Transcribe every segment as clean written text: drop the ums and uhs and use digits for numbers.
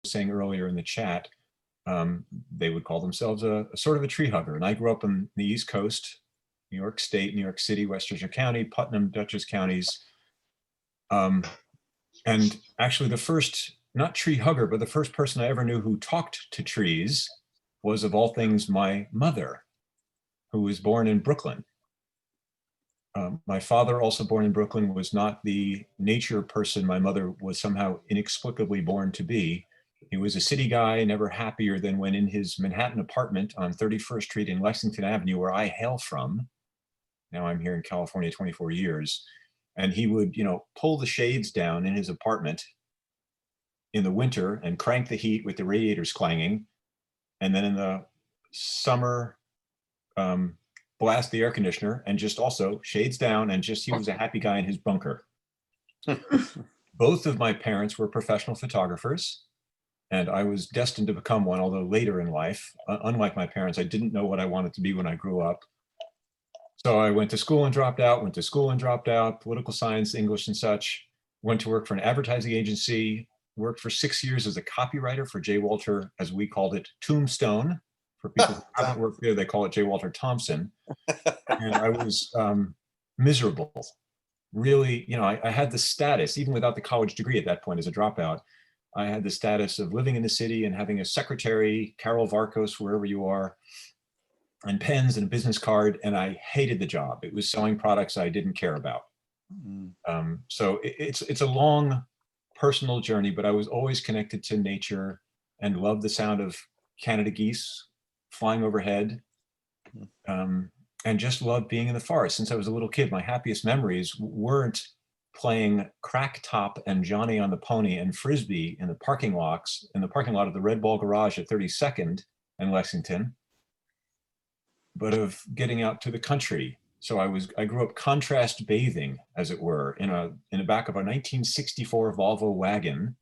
saying earlier in the chat, they would call themselves a sort of a tree hugger. And I grew up on the East Coast, New York State, New York City, Westchester County, Putnam, Dutchess counties. And actually the first, not tree hugger, but the first person I ever knew who talked to trees was, of all things, my mother, who was born in Brooklyn. My father, also born in Brooklyn, was not the nature person my mother was somehow inexplicably born to be. He was a city guy, never happier than when in his Manhattan apartment on 31st Street and Lexington Avenue, where I hail from. Now I'm here in California 24 years. And he would, pull the shades down in his apartment in the winter and crank the heat with the radiators clanging. And then in the summer, blast the air conditioner and just also shades down, and just he was a happy guy in his bunker. Both of my parents were professional photographers, and I was destined to become one, although later in life. Unlike my parents, I didn't know what I wanted to be when I grew up. So I went to school and dropped out, political science, English and such, went to work for an advertising agency, worked for 6 years as a copywriter for J. Walter, as we called it, Tombstone. For people who haven't worked there, they call it J. Walter Thompson. And I was miserable. Really, I had the status, even without the college degree at that point as a dropout, I had the status of living in the city and having a secretary, Carol Varkos, wherever you are, and pens and a business card, and I hated the job. It was selling products I didn't care about. So it's a long personal journey, but I was always connected to nature and loved the sound of Canada geese flying overhead, and just loved being in the forest since I was a little kid. My happiest memories weren't playing crack top and Johnny on the Pony and Frisbee in the parking lot of the Red Ball Garage at 32nd and Lexington, but of getting out to the country. So I grew up contrast bathing, as it were, in the back of a 1964 Volvo wagon,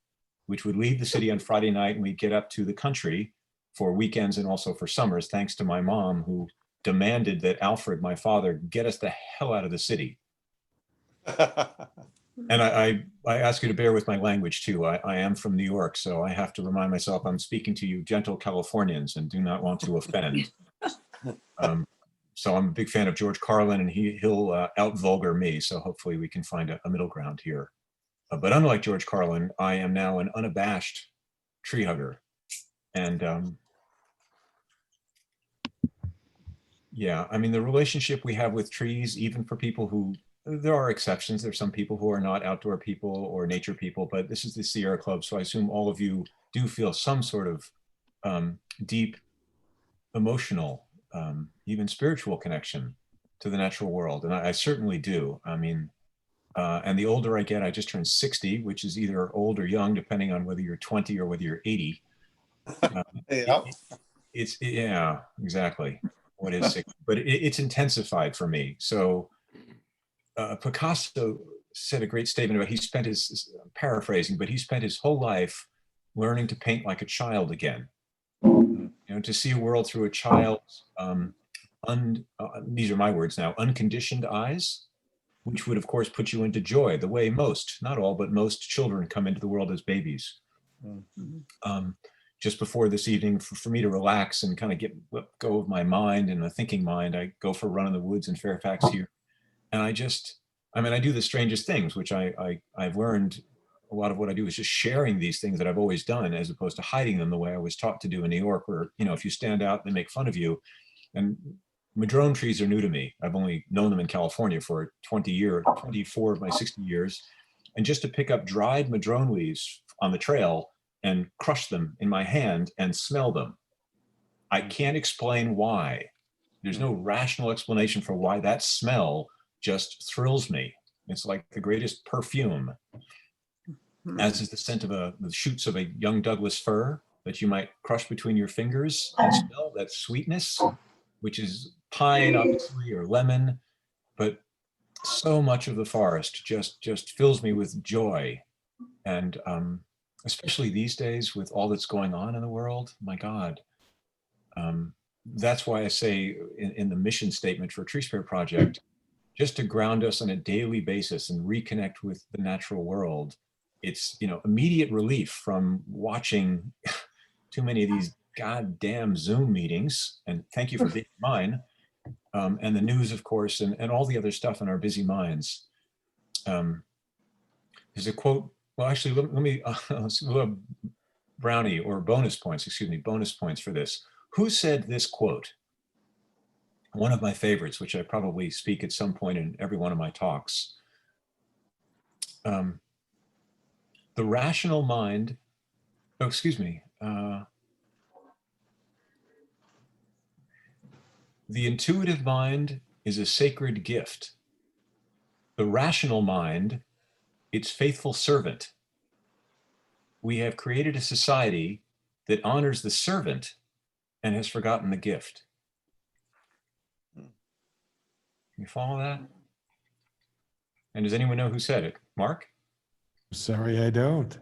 which would leave the city on Friday night, and we'd get up to the country for weekends and also for summers, thanks to my mom, who demanded that Alfred, my father, get us the hell out of the city. And I ask you to bear with my language too. I am from New York, so I have to remind myself I'm speaking to you gentle Californians and do not want to offend. So I'm a big fan of George Carlin, and he'll out-vulgar me, so hopefully we can find a middle ground here. But unlike George Carlin, I am now an unabashed tree hugger. And yeah, I mean, the relationship we have with trees, even for people who, there are exceptions. There's some people who are not outdoor people or nature people, but this is the Sierra Club, so I assume all of you do feel some sort of deep emotional, even spiritual connection to the natural world. And I certainly do. I mean, and the older I get, I just turned 60, which is either old or young, depending on whether you're 20 or whether you're 80. Yeah, exactly. What is 60? But it's intensified for me. So Picasso said a great statement about, he spent his, paraphrasing, but he spent his whole life learning to paint like a child again. To see a world through a child's, these are my words now, unconditioned eyes, which would of course put you into joy, the way most, not all, but most children come into the world as babies. Just before this evening, for me to relax and kind of let go of my mind and a thinking mind, I go for a run in the woods in Fairfax here. And I do the strangest things, which I've learned a lot of what I do is just sharing these things that I've always done, as opposed to hiding them the way I was taught to do in New York, where, if you stand out, they make fun of you. And madrone trees are new to me. I've only known them in California for 24 of my 60 years. And just to pick up dried madrone leaves on the trail and crush them in my hand and smell them, I can't explain why. There's no rational explanation for why that smell just thrills me. It's like the greatest perfume, as is the scent of the shoots of a young Douglas fir that you might crush between your fingers and smell that sweetness, which is pine, obviously, or lemon. But so much of the forest just fills me with joy. And especially these days with all that's going on in the world, my God. That's why I say in the mission statement for Tree Spirit Project, just to ground us on a daily basis and reconnect with the natural world, it's, immediate relief from watching too many of these goddamn Zoom meetings. And thank you for being mine. And the news, of course, and all the other stuff in our busy minds. There's a quote. Well, actually, let me we'll have brownie or bonus points. Excuse me, bonus points for this. Who said this quote? One of my favorites, which I probably speak at some point in every one of my talks. The rational mind. Oh, excuse me. The intuitive mind is a sacred gift. The rational mind, its faithful servant. We have created a society that honors the servant and has forgotten the gift. Can you follow that? And does anyone know who said it? Mark? Sorry, I don't.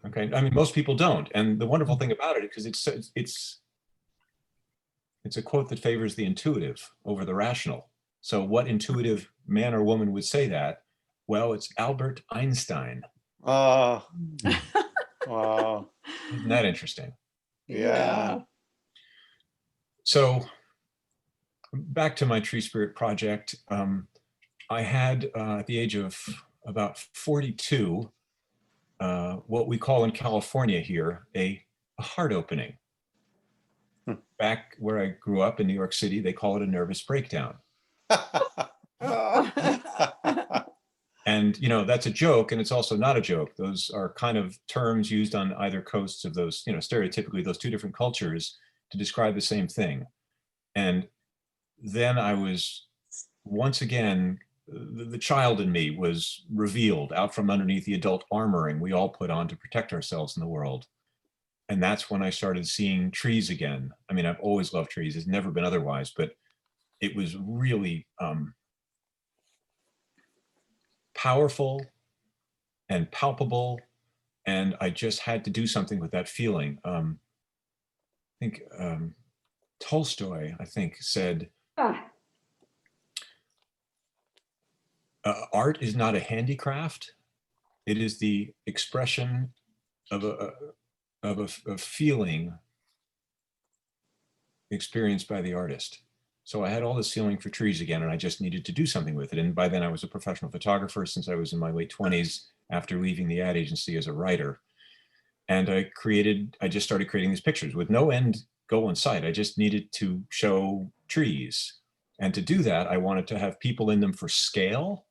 Okay, I mean, most people don't. And the wonderful thing about it, because it's a quote that favors the intuitive over the rational. So what intuitive man or woman would say that? Well, it's Albert Einstein. Wow. Isn't that interesting? Yeah. So back to my tree spirit project. I had, at the age of about 42, what we call in California here, a heart opening. Back where I grew up in New York City, they call it a nervous breakdown. And, that's a joke, and it's also not a joke. Those are kind of terms used on either coasts of those, stereotypically those two different cultures to describe the same thing. And then I was, once again, the child in me was revealed out from underneath the adult armoring we all put on to protect ourselves in the world. And that's when I started seeing trees again. I mean, I've always loved trees. It's never been otherwise, but it was really powerful and palpable. And I just had to do something with that feeling. I think Tolstoy, said, art is not a handicraft. It is the expression of a feeling experienced by the artist. So I had all this feeling for trees again, and I just needed to do something with it. And by then I was a professional photographer since I was in my late 20s after leaving the ad agency as a writer. And I just started creating these pictures with no end goal in sight. I just needed to show trees. And to do that, I wanted to have people in them for scale,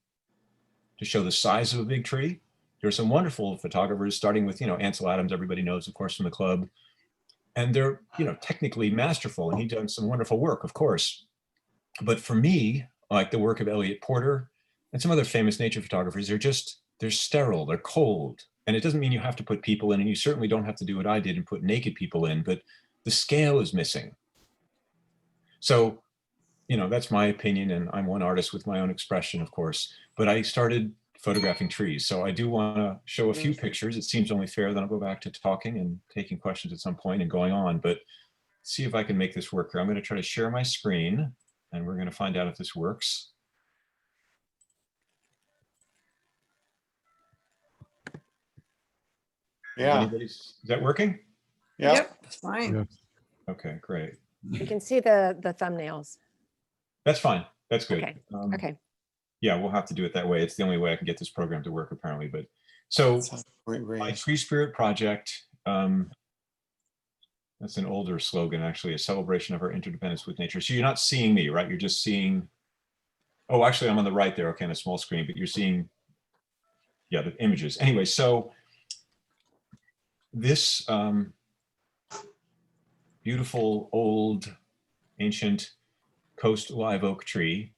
to show the size of a big tree. There are some wonderful photographers, starting with, Ansel Adams, everybody knows, of course, from the club. And they're, technically masterful, and he's done some wonderful work, of course. But for me, like the work of Elliot Porter and some other famous nature photographers, they're sterile, they're cold. And it doesn't mean you have to put people in, and you certainly don't have to do what I did and put naked people in, but the scale is missing. So, that's my opinion, and I'm one artist with my own expression, of course, but I started photographing trees. So I do want to show a few pictures. It seems only fair that I'll go back to talking and taking questions at some point and going on, but see if I can make this work here. I'm going to try to share my screen, and we're going to find out if this works. Yeah. Is that working? Yep. Fine. Yes. Okay, great. You can see the thumbnails. That's fine. That's good. Okay. Okay. Yeah, we'll have to do it that way. It's the only way I can get this program to work, apparently. But so my Tree Spirit project, that's an older slogan, actually, a celebration of our interdependence with nature. So you're not seeing me, right? You're just seeing, oh, actually, I'm on the right there, okay, on a small screen, but you're seeing, yeah, the images. Anyway, so this beautiful, old, ancient coast live oak tree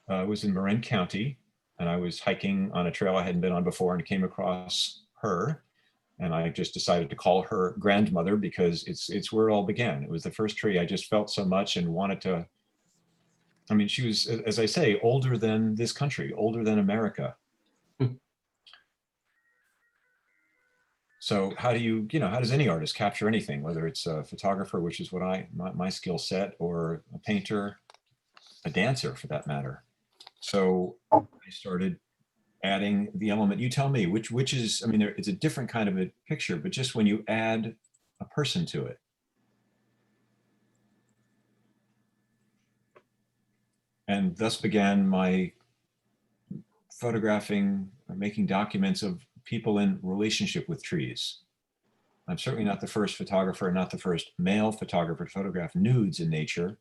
was in Marin County, and I was hiking on a trail I hadn't been on before and came across her. And I just decided to call her grandmother because it's where it all began. It was the first tree I just felt so much and wanted to. I mean, she was, as I say, older than this country, older than America. So how do you, how does any artist capture anything, whether it's a photographer, which is what my skill set, or a painter, a dancer for that matter. So I started adding the element. You tell me which is, I mean, it's a different kind of a picture, but just when you add a person to it. And thus began my photographing or making documents of people in relationship with trees. I'm certainly not the first photographer, not the first male photographer to photograph nudes in nature.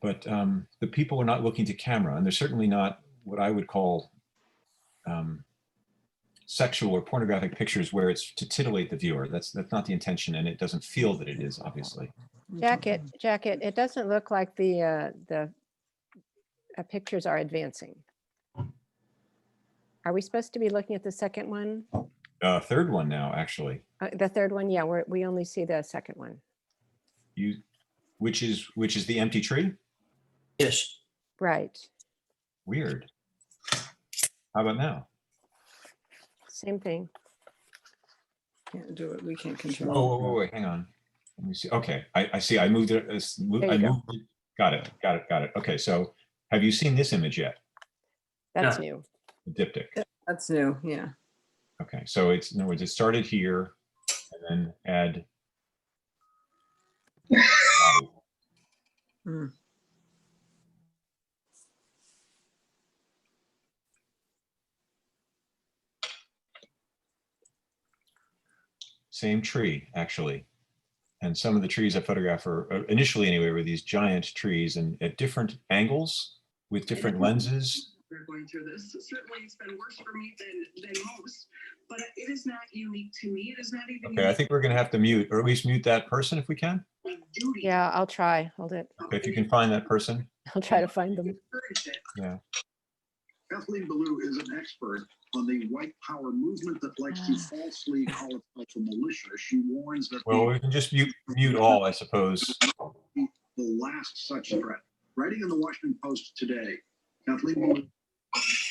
But the people are not looking to camera, and they're certainly not what I would call sexual or pornographic pictures where it's to titillate the viewer. That's not the intention, and it doesn't feel that it is, obviously. Jacket, it doesn't look like the pictures are advancing. Are we supposed to be looking at the second one? Third one now, actually. The third one, yeah, we only see the second one. Which is the empty tree? Yes. Right. Weird. How about now? Same thing. Can't do it. We can't Oh, control. wait, hang on. Let me see. Okay, I see. I moved it. There I you go. moved it. Got it. Okay, so have you seen this image yet? That's Yeah. new. The diptych. That's new. Yeah. Okay, so it's, in other words, it started here and then add. body. Mm. Same tree, actually. And some of the trees I photographed are initially anyway, were these giant trees and at different angles with different lenses. We're going through this. Certainly, it's been worse for me than most, but it is not unique to me. It is not even. Okay, I think we're going to have to mute, or at least mute that person if we can. Duty. Yeah, I'll try. Hold it. Okay, if you can find that person. I'll try to find them. Encourage it. Yeah. Kathleen Ballou is an expert on the white power movement that likes to falsely call itself a militia. She warns that Well, we can just mute all, I suppose. the last such threat. Writing in the Washington Post today, Kathleen Ballou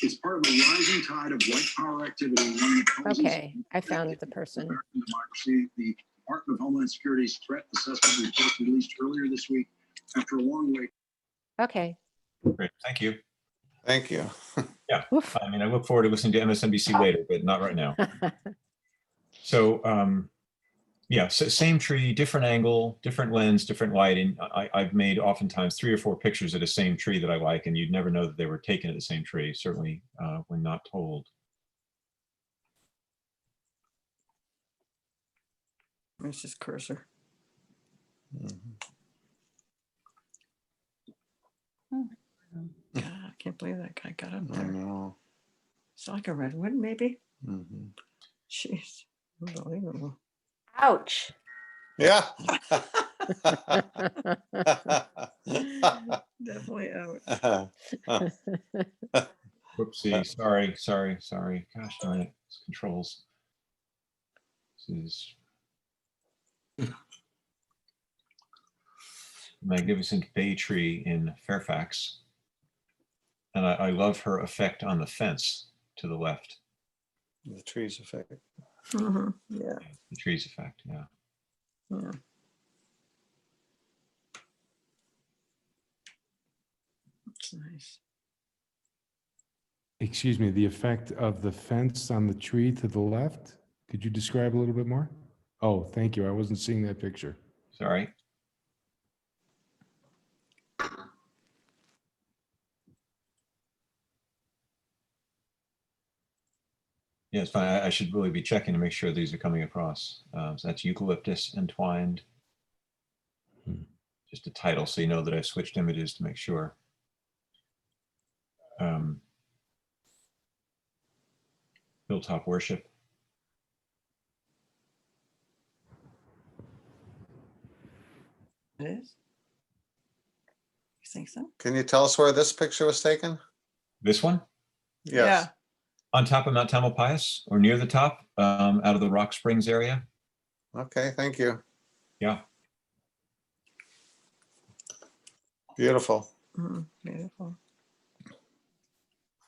is part of a rising tide of white power activity. One that poses Okay, I found the person. American democracy. The Department of Homeland Security's threat assessment report released earlier this week after a long wait. Okay. Great, thank you. Thank you. Oof. I mean, I look forward to listening to MSNBC later, but not right now. So, yeah, so same tree, different angle, different lens, different lighting. I've made oftentimes 3 or 4 pictures of the same tree that I like, and you'd never know that they were taken at the same tree, certainly when not told. It's just cursor. God, I can't believe that guy got up I there. know. It's like a redwood, maybe. Mhm. Jeez, unbelievable. Ouch. Yeah. Definitely out. Whoopsie, sorry. Gosh darn it, it's controls. This is magnificent bay tree in Fairfax. And I love her effect on the fence to the left, The trees effect. Mhm. Yeah, the trees effect, yeah. yeah. That's nice. Excuse me, the effect of the fence on the tree to the left? Could you describe a little bit more? Oh, thank you. I wasn't seeing that picture. Sorry. Yeah, it's fine. I should really be checking to make sure these are coming across. So that's eucalyptus entwined. Hmm. Just a title, so you know that I switched images to make sure. Hilltop worship. It is? You think so? Can you tell us where this picture was taken? This one Yes. on top of Mount Tamalpais, or near the top, out of the Rock Springs area. Okay, thank you. Yeah. Beautiful. Beautiful.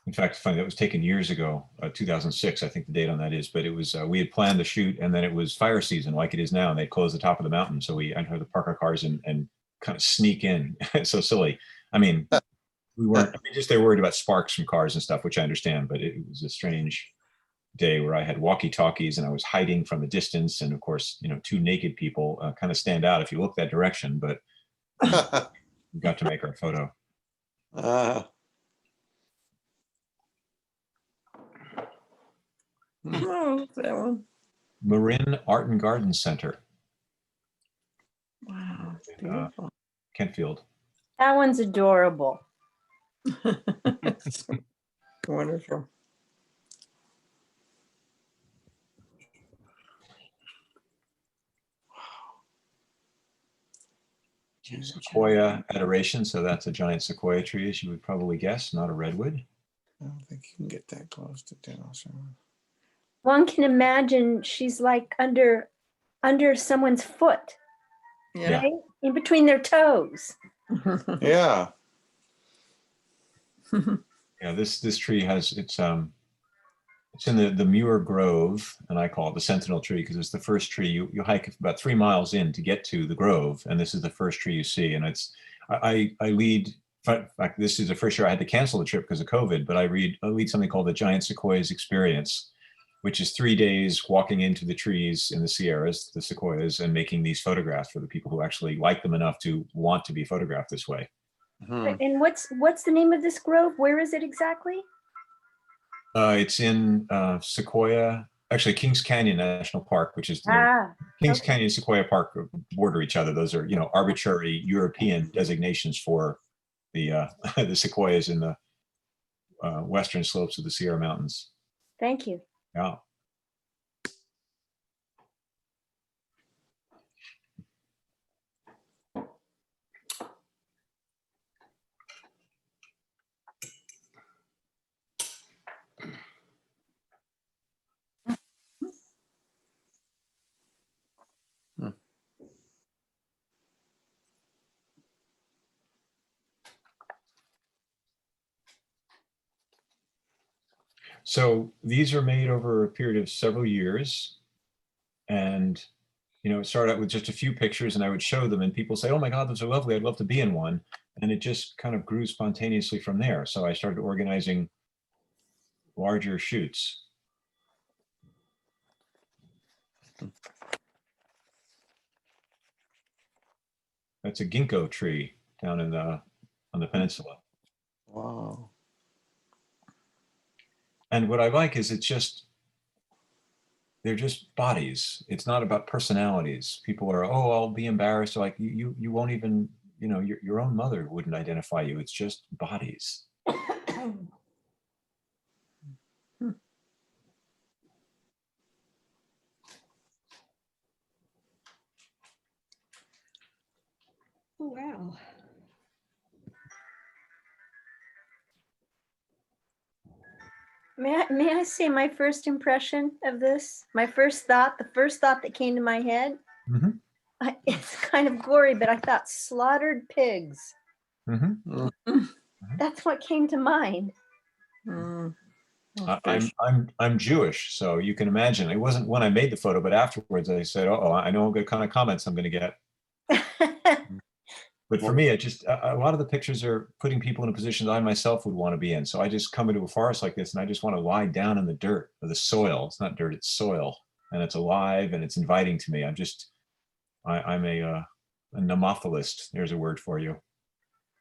In fact, it's funny, that was taken years ago, 2006, I think the date on that is, but it was, we had planned the shoot and then it was fire season like it is now, and they closed the top of the mountain. So we had to park our cars and kind of sneak in. It's so silly. I mean, we weren't, I mean, just they were worried about sparks from cars and stuff, which I understand, but it was a strange day where I had walkie-talkies and I was hiding from a distance. And of course, you know, two naked people kind of stand out if you look that direction, but we got to make our photo. Uh, Oh, that one. Marin Art and Garden Center, Wow, beautiful. Kentfield. That one's adorable. Wonderful. Sequoia adoration. So that's a giant sequoia tree, as you would probably guess, not a redwood. I don't think you can get that close to dinosaur. One can imagine she's like under someone's foot, Yeah. right? In between their toes. Yeah. Yeah, this tree has it's in the Muir Grove, and I call it the Sentinel tree because it's the first tree you hike about 3 miles in to get to the grove, and this is the first tree you see. And it's I lead. In fact, this is the first year I had to cancel the trip because of COVID, but I lead something called the Giant Sequoias Experience, which is 3 days walking into the trees in the Sierras, the sequoias, and making these photographs for the people who actually like them enough to want to be photographed this way. Hmm. And what's the name of this grove? Where is it exactly? It's in Sequoia, actually Kings Canyon National Park, which is Kings Okay. Canyon and Sequoia Park border each other. Those are, you know, arbitrary European designations for the the sequoias in the western slopes of the Sierra Mountains. Thank you. Yeah. So these are made over a period of several years. And, you know, it started out with just a few pictures and I would show them and people say, oh my God, those are lovely. I'd love to be in one. And it just kind of grew spontaneously from there. So I started organizing larger shoots. That's a ginkgo tree down in on the peninsula. Wow. And what I like is they're just bodies. It's not about personalities. People are, oh, I'll be embarrassed. Like you won't even, you know, your own mother wouldn't identify you. It's just bodies. Oh, wow. May I say my first impression of this? My first thought, the first thought that came to my head, Mhm. it's kind of gory, but I thought slaughtered pigs. Mhm. That's what came to mind. Mm. I'm Jewish, so you can imagine. It wasn't when I made the photo, but afterwards I said, oh, I know what kind of comments I'm going to get. But for me, it just a lot of the pictures are putting people in a position that I myself would want to be in. So I just come into a forest like this and I just want to lie down in the dirt or the soil. It's not dirt, it's soil, and it's alive and it's inviting to me. I'm a nemophilist. There's a word for you.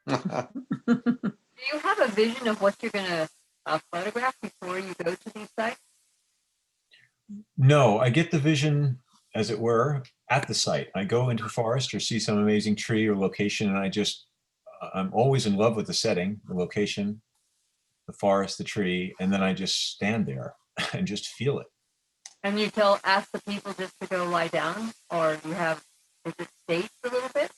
Do you have a vision of what you're going to photograph before you go to these sites? No, I get the vision, as it were, at the site. I go into a forest or see some amazing tree or location, and I'm always in love with the setting, the location, the forest, the tree, and then I just stand there and just feel it. And you ask the people just to go lie down, or is it staged a little bit?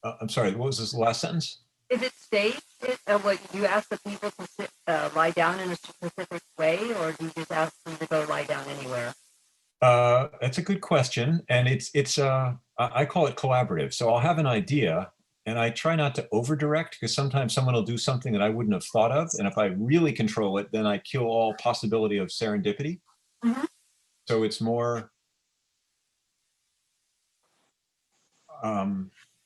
I'm sorry, what was this last sentence? Is it staged? What you ask the people to sit, lie down in a specific way, or do you just ask them to go lie down anywhere? That's a good question, and I call it collaborative. So I'll have an idea, and I try not to over direct because sometimes someone will do something that I wouldn't have thought of, and if I really control it, then I kill all possibility of serendipity. Mhm. So it's more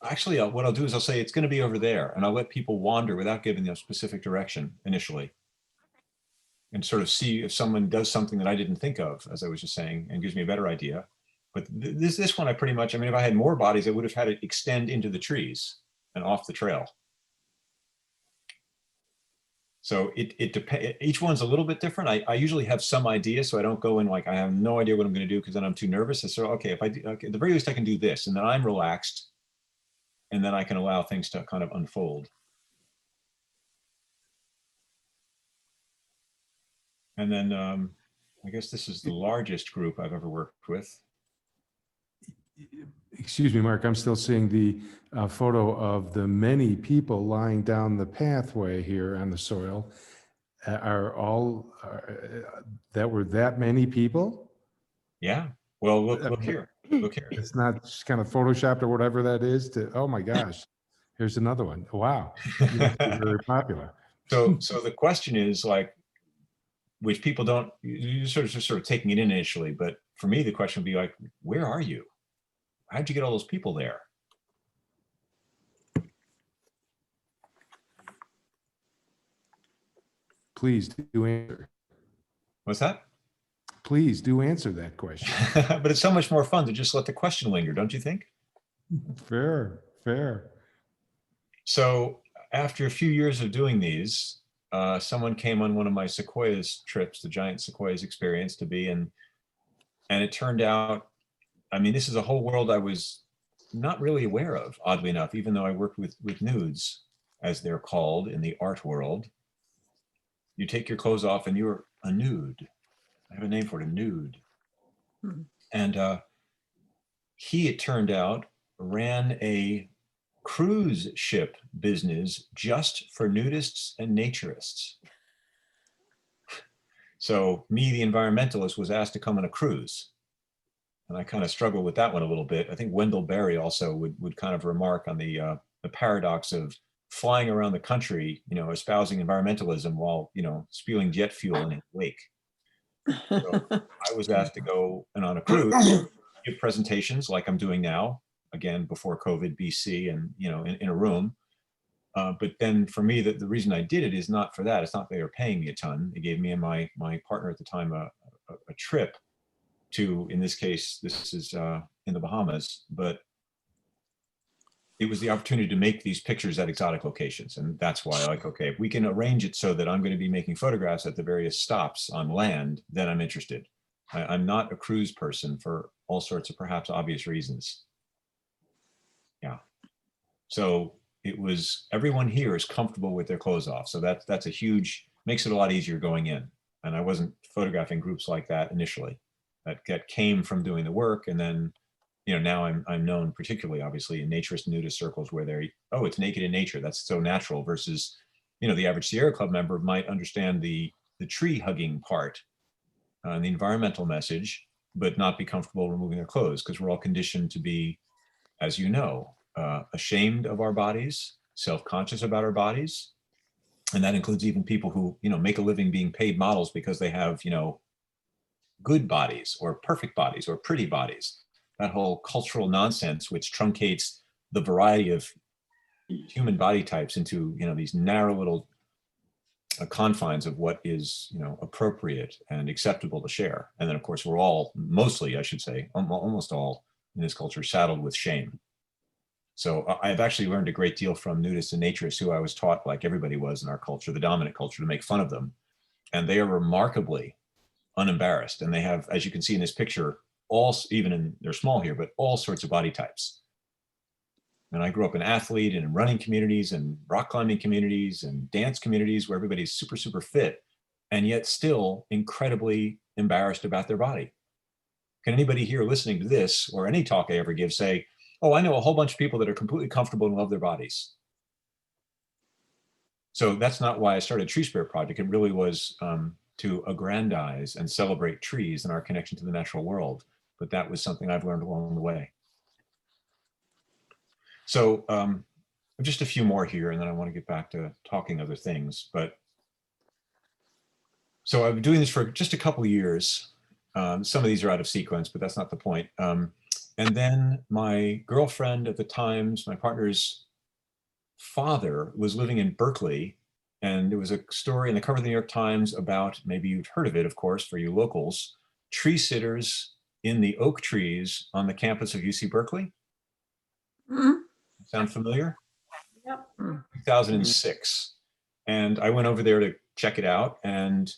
Actually, what I'll do is I'll say it's going to be over there, and I'll let people wander without giving them specific direction initially, and sort of see if someone does something that I didn't think of, as I was just saying, and gives me a better idea. But this one, I pretty much, I mean, if I had more bodies, I would have had it extend into the trees and off the trail. So it depends. Each one's a little bit different. I usually have some idea, so I don't go in like I have no idea what I'm going to do because then I'm too nervous. I say, okay, if I do, okay, at the very least I can do this, and then I'm relaxed, and then I can allow things to kind of unfold. And then I guess this is the largest group I've ever worked with. Excuse me, Mark, I'm still seeing the photo of the many people lying down the pathway here on the soil. That were that many people? Yeah. Well, look here. Look here. It's not just kind of photoshopped or whatever that is to, oh my gosh, here's another one. Wow. You must be very popular. So the question is like, which people don't, you sort of taking it in initially, but for me, the question would be like, where are you? How'd you get all those people there? Please do answer. What's that? Please do answer that question. But it's so much more fun to just let the question linger, don't you think? Fair, fair. So after a few years of doing these, someone came on one of my sequoias trips, the giant sequoias experience to be in, and it turned out, I mean, this is a whole world I was not really aware of, oddly enough, even though I worked with nudes, as they're called in the art world. You take your clothes off and you're a nude. I have a name for it, a nude. Hmm. And he, it turned out, ran a cruise ship business just for nudists and naturists. So me, the environmentalist, was asked to come on a cruise. And I kind of struggle with that one a little bit. I think Wendell Berry also would kind of remark on the paradox of flying around the country, you know, espousing environmentalism while, you know, spewing jet fuel in his wake. So I was asked to go and on a cruise, give presentations like I'm doing now, again, before COVID BC and, you know, in a room. But then for me, the reason I did it is not for that. It's not they were paying me a ton. They gave me and my partner at the time a trip to, in this case, this is in the Bahamas, but it was the opportunity to make these pictures at exotic locations. And that's why, like, okay, if we can arrange it so that I'm going to be making photographs at the various stops on land, then I'm interested. I'm not a cruise person for all sorts of perhaps obvious reasons. Yeah. So it was, everyone here is comfortable with their clothes off. So that's a huge, makes it a lot easier going in. And I wasn't photographing groups like that initially. That came from doing the work, and then, you know, now I'm known particularly, obviously, in naturist nudist circles where they're, oh, it's naked in nature. That's so natural. Versus, you know, the average Sierra Club member might understand the tree hugging part and the environmental message, but not be comfortable removing their clothes because we're all conditioned to be, as you know, ashamed of our bodies, self-conscious about our bodies, and that includes even people who, you know, make a living being paid models because they have, you know, good bodies or perfect bodies or pretty bodies. That whole cultural nonsense, which truncates the variety of human body types into, you know, these narrow little confines of what is, you know, appropriate and acceptable to share. And then, of course, we're all, mostly, I should say, almost all in this culture, saddled with shame. So I've actually learned a great deal from nudists and naturists who I was taught, like everybody was in our culture, the dominant culture, to make fun of them. And they are remarkably unembarrassed. And they have, as you can see in this picture, all, even in, they're small here, but all sorts of body types. And I grew up in athlete and in running communities and rock climbing communities and dance communities where everybody's super, super fit and yet still incredibly embarrassed about their body. Can anybody here listening to this or any talk I ever give say, oh, I know a whole bunch of people that are completely comfortable and love their bodies? So that's not why I started Tree Spirit Project. It really was to aggrandize and celebrate trees and our connection to the natural world. But that was something I've learned along the way. So just a few more here, and then I want to get back to talking other things. But so I've been doing this for just a couple of years. Some of these are out of sequence, but that's not the point. And then my girlfriend at the times, my partner's father was living in Berkeley. And there was a story in the cover of the New York Times about, maybe you've heard of it, of course, for you locals, tree sitters in the oak trees on the campus of UC Berkeley. Mm, Sound familiar? Yep. 2006. And I went over there to check it out. And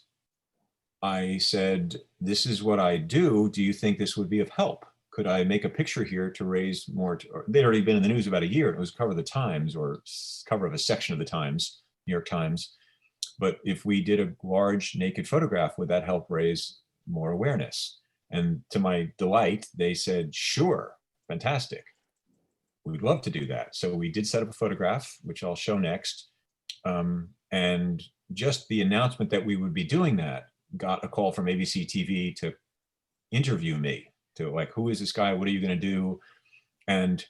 I said, this is what I do. Do you think this would be of help? Could I make a picture here to raise more? They'd already been in the news about a year. It was cover of the Times, or cover of a section of the Times, New York Times. But if we did a large naked photograph, would that help raise more awareness? And to my delight, they said, sure, fantastic. We'd love to do that. So we did set up a photograph, which I'll show next. And just the announcement that we would be doing that got a call from ABC TV to interview me, to like, who is this guy? What are you going to do? And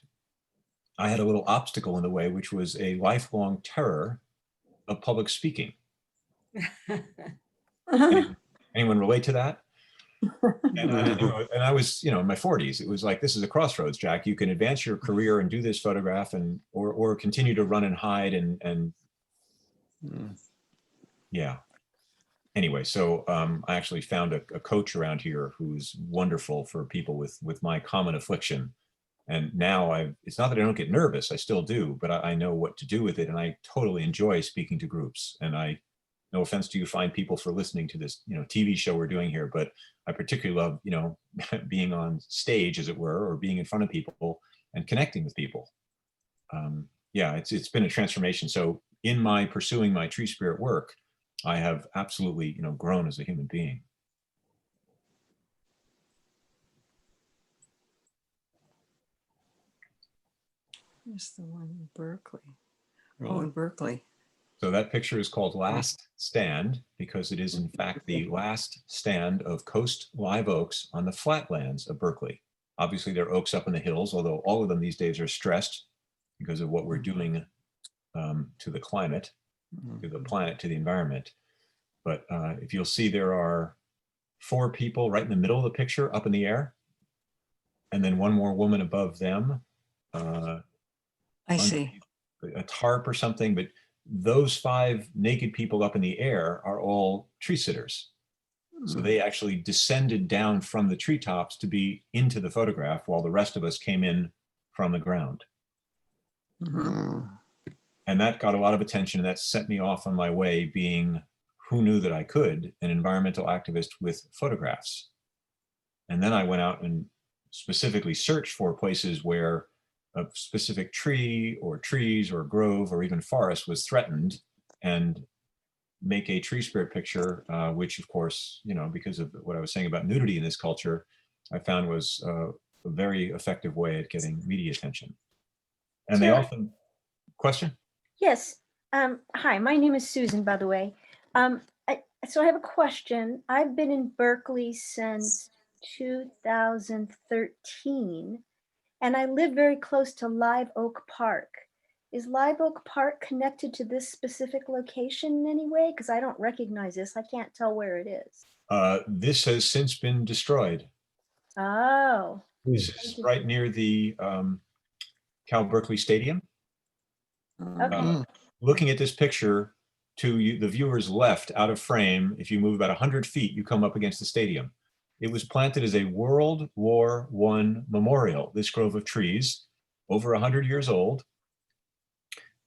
I had a little obstacle in the way, which was a lifelong terror of public speaking. Anyone relate to that? And I was, in my 40s. It was like, this is a crossroads, Jack. You can advance your career and do this photograph, and or continue to run and hide and yeah. Anyway, so I actually found a coach around here who's wonderful for people with my common affliction. And now it's not that I don't get nervous, I still do, but I know what to do with it. And I totally enjoy speaking to groups. And no offense to you fine people for listening to this, TV show we're doing here, but I particularly love, being on stage, as it were, or being in front of people and connecting with people. Yeah, it's been a transformation. So in my pursuing my tree spirit work, I have absolutely, grown as a human being. Here's the one in Berkeley. Oh, in Berkeley. So that picture is called Last Stand, because it is in fact the last stand of coast live oaks on the flatlands of Berkeley. Obviously there are oaks up in the hills, although all of them these days are stressed because of what we're doing to the climate, to the planet, to the environment. But if you'll see, there are 4 people right in the middle of the picture up in the air, and then one more woman above them. I see. A tarp or something, but those 5 naked people up in the air are all tree sitters. So they actually descended down from the treetops to be into the photograph, while the rest of us came in from the ground. And that got a lot of attention, and that sent me off on my way, being, who knew that I could, an environmental activist with photographs. And then I went out and specifically searched for places where a specific tree or trees or grove or even forest was threatened, and make a tree spirit picture, which of course, because of what I was saying about nudity in this culture, I found was a very effective way at getting media attention. And they often, question? Yes. Hi, my name is Susan, by the way. So I have a question. I've been in Berkeley since 2013, and I live very close to Live Oak Park. Is Live Oak Park connected to this specific location in any way? Because I don't recognize this. I can't tell where it is. This has since been destroyed. Oh. This is right near the Cal Berkeley Stadium. Okay. Looking at this picture, to the viewer's left, out of frame, if you move about 100 feet, you come up against the stadium. It was planted as a World War I memorial, this grove of trees, over 100 years old.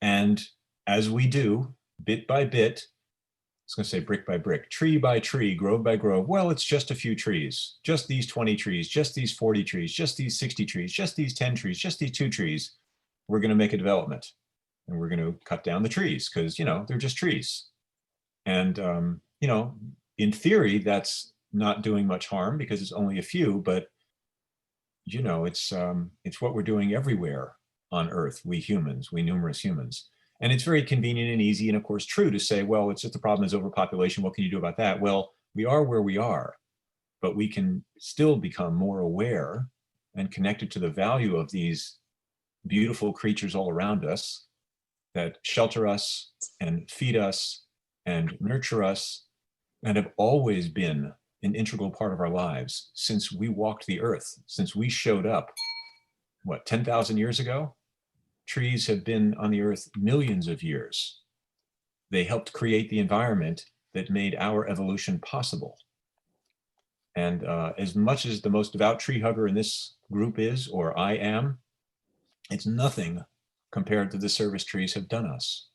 And as we do, bit by bit, I was going to say brick by brick, tree by tree, grove by grove, well, it's just a few trees, just these 20 trees, just these 40 trees, just these 60 trees, just these 10 trees, just these 2 trees. We're going to make a development, and we're going to cut down the trees because, they're just trees. And, in theory, that's not doing much harm because it's only a few, but, it's what we're doing everywhere on Earth, we humans, we numerous humans. And it's very convenient and easy, and of course true, to say, well, it's just the problem is overpopulation. What can you do about that? Well, we are where we are, but we can still become more aware and connected to the value of these beautiful creatures all around us that shelter us and feed us and nurture us and have always been an integral part of our lives since we walked the earth, since we showed up, what, 10,000 years ago? Trees have been on the earth millions of years. They helped create the environment that made our evolution possible. And as much as the most devout tree hugger in this group is, or I am, it's nothing compared to the service trees have done us.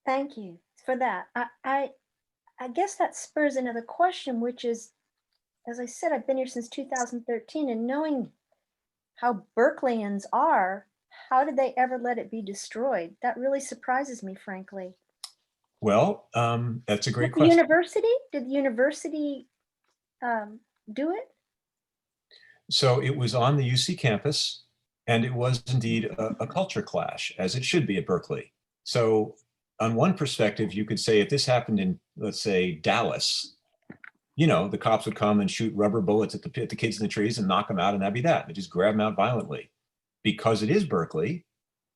Thank you for that. I guess that spurs another question, which is, as I said, I've been here since 2013, and knowing how Berkeleyans are, how did they ever let it be destroyed? That really surprises me, frankly. Well, that's a great Did the question. university? Did the university do it? So it was on the UC campus, and it was indeed a culture clash, as it should be at Berkeley. So on one perspective, you could say if this happened in, let's say, Dallas, you know, the cops would come and shoot rubber bullets at the kids in the trees and knock them out, and that'd be that. They just grab them out violently. Because it is Berkeley,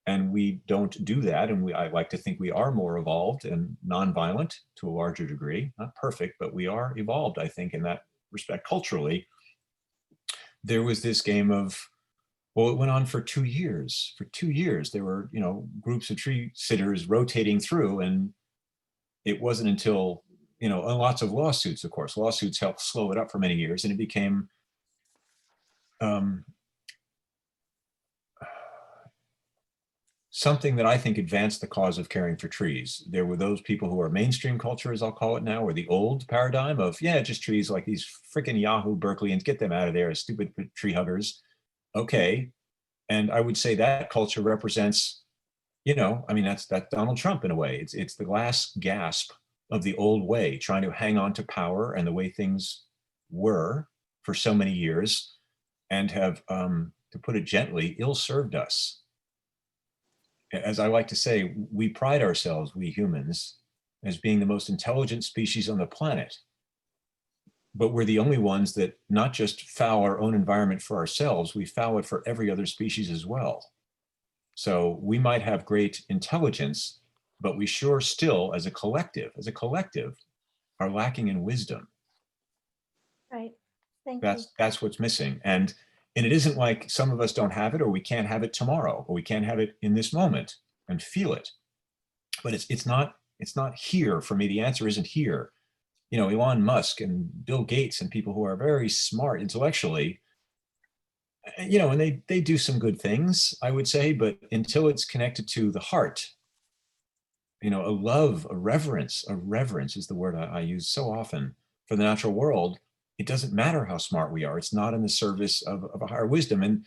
and we don't do that, and I like to think we are more evolved and nonviolent to a larger degree. Not perfect, but we are evolved, I think, in that respect culturally. There was this game of, well, it went on for 2 years. For 2 years, there were, you know, groups of tree sitters rotating through, and it wasn't until, you know, and lots of lawsuits, of course. Lawsuits helped slow it up for many years, and it became something that I think advanced the cause of caring for trees. There were those people who are mainstream culture, as I'll call it now, or the old paradigm of, yeah, just trees, like these freaking Yahoo Berkeleyans, get them out of there as stupid tree huggers. Okay. And I would say that culture represents, you know, I mean, that's Donald Trump in a way. It's the last gasp of the old way, trying to hang on to power and the way things were for so many years, and have, to put it gently, ill-served us. As I like to say, we pride ourselves, we humans, as being the most intelligent species on the planet. But we're the only ones that not just foul our own environment for ourselves, we foul it for every other species as well. So we might have great intelligence, but we sure still, as a collective, are lacking in wisdom. Right. Thank you. That's what's missing. And it isn't like some of us don't have it, or we can't have it tomorrow, or we can't have it in this moment and feel it. But it's not here for me. The answer isn't here. You know, Elon Musk and Bill Gates and people who are very smart intellectually, you know, and they do some good things, I would say, but until it's connected to the heart, you know, a love, a reverence is the word I use so often for the natural world. It doesn't matter how smart we are. It's not in the service of a higher wisdom. And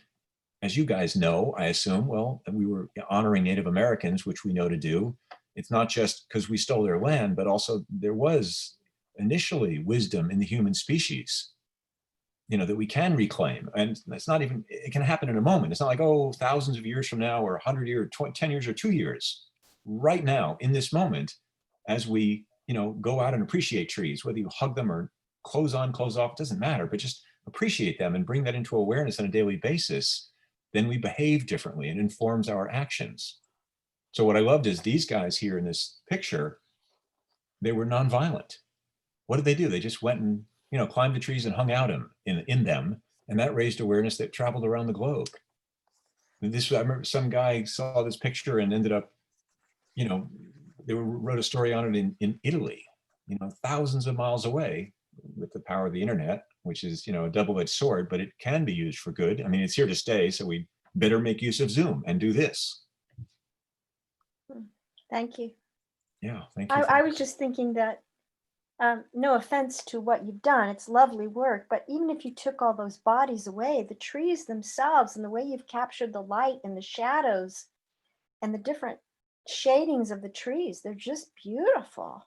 as you guys know, I assume, well, we were honoring Native Americans, which we know to do. It's not just because we stole their land, but also there was initially wisdom in the human species, you know, that we can reclaim. And it's not even, it can happen in a moment. It's not like, oh, thousands of years from now, or 100 years, 10 years, or 2 years. Right now, in this moment, as we, you know, go out and appreciate trees, whether you hug them or close on, close off, it doesn't matter, but just appreciate them and bring that into awareness on a daily basis, then we behave differently and informs our actions. So what I loved is these guys here in this picture, they were nonviolent. What did they do? They just went and, you know, climbed the trees and hung out in them. And that raised awareness that traveled around the globe. And this, I remember some guy saw this picture and ended up, you know, they wrote a story on it in Italy, you know, thousands of miles away, with the power of the internet, which is, you know, a double-edged sword, but it can be used for good. I mean, it's here to stay, so we better make use of Zoom and do this. Thank you. Yeah, thank you. I was just thinking that, no offense to what you've done, it's lovely work, but even if you took all those bodies away, the trees themselves and the way you've captured the light and the shadows and the different shadings of the trees, they're just beautiful.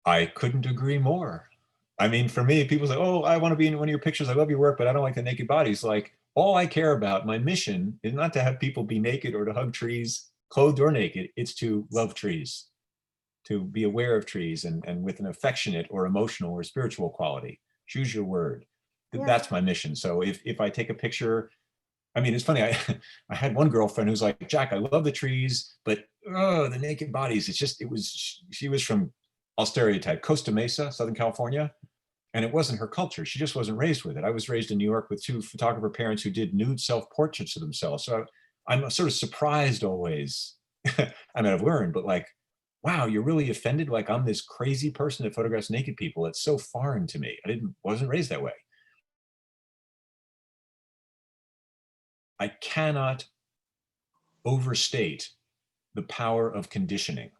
I couldn't agree more. I mean, for me, people say, oh, I want to be in one of your pictures. I love your work, but I don't like the naked bodies. Like, all I care about, my mission is not to have people be naked or to hug trees, clothed or naked. It's to love trees, to be aware of trees, and with an affectionate or emotional or spiritual quality. Choose your word. Yeah. That's my mission. So if I take a picture, I mean, it's funny. I had one girlfriend who's like, Jack, I love the trees, but the naked bodies. She was from I'll stereotype, Costa Mesa, Southern California. And it wasn't her culture. She just wasn't raised with it. I was raised in New York with two photographer parents who did nude self-portraits of themselves. So I'm sort of surprised always. I mean, I've learned, but like, wow, you're really offended? Like I'm this crazy person that photographs naked people. It's so foreign to me. Wasn't raised that way. I cannot overstate the power of conditioning.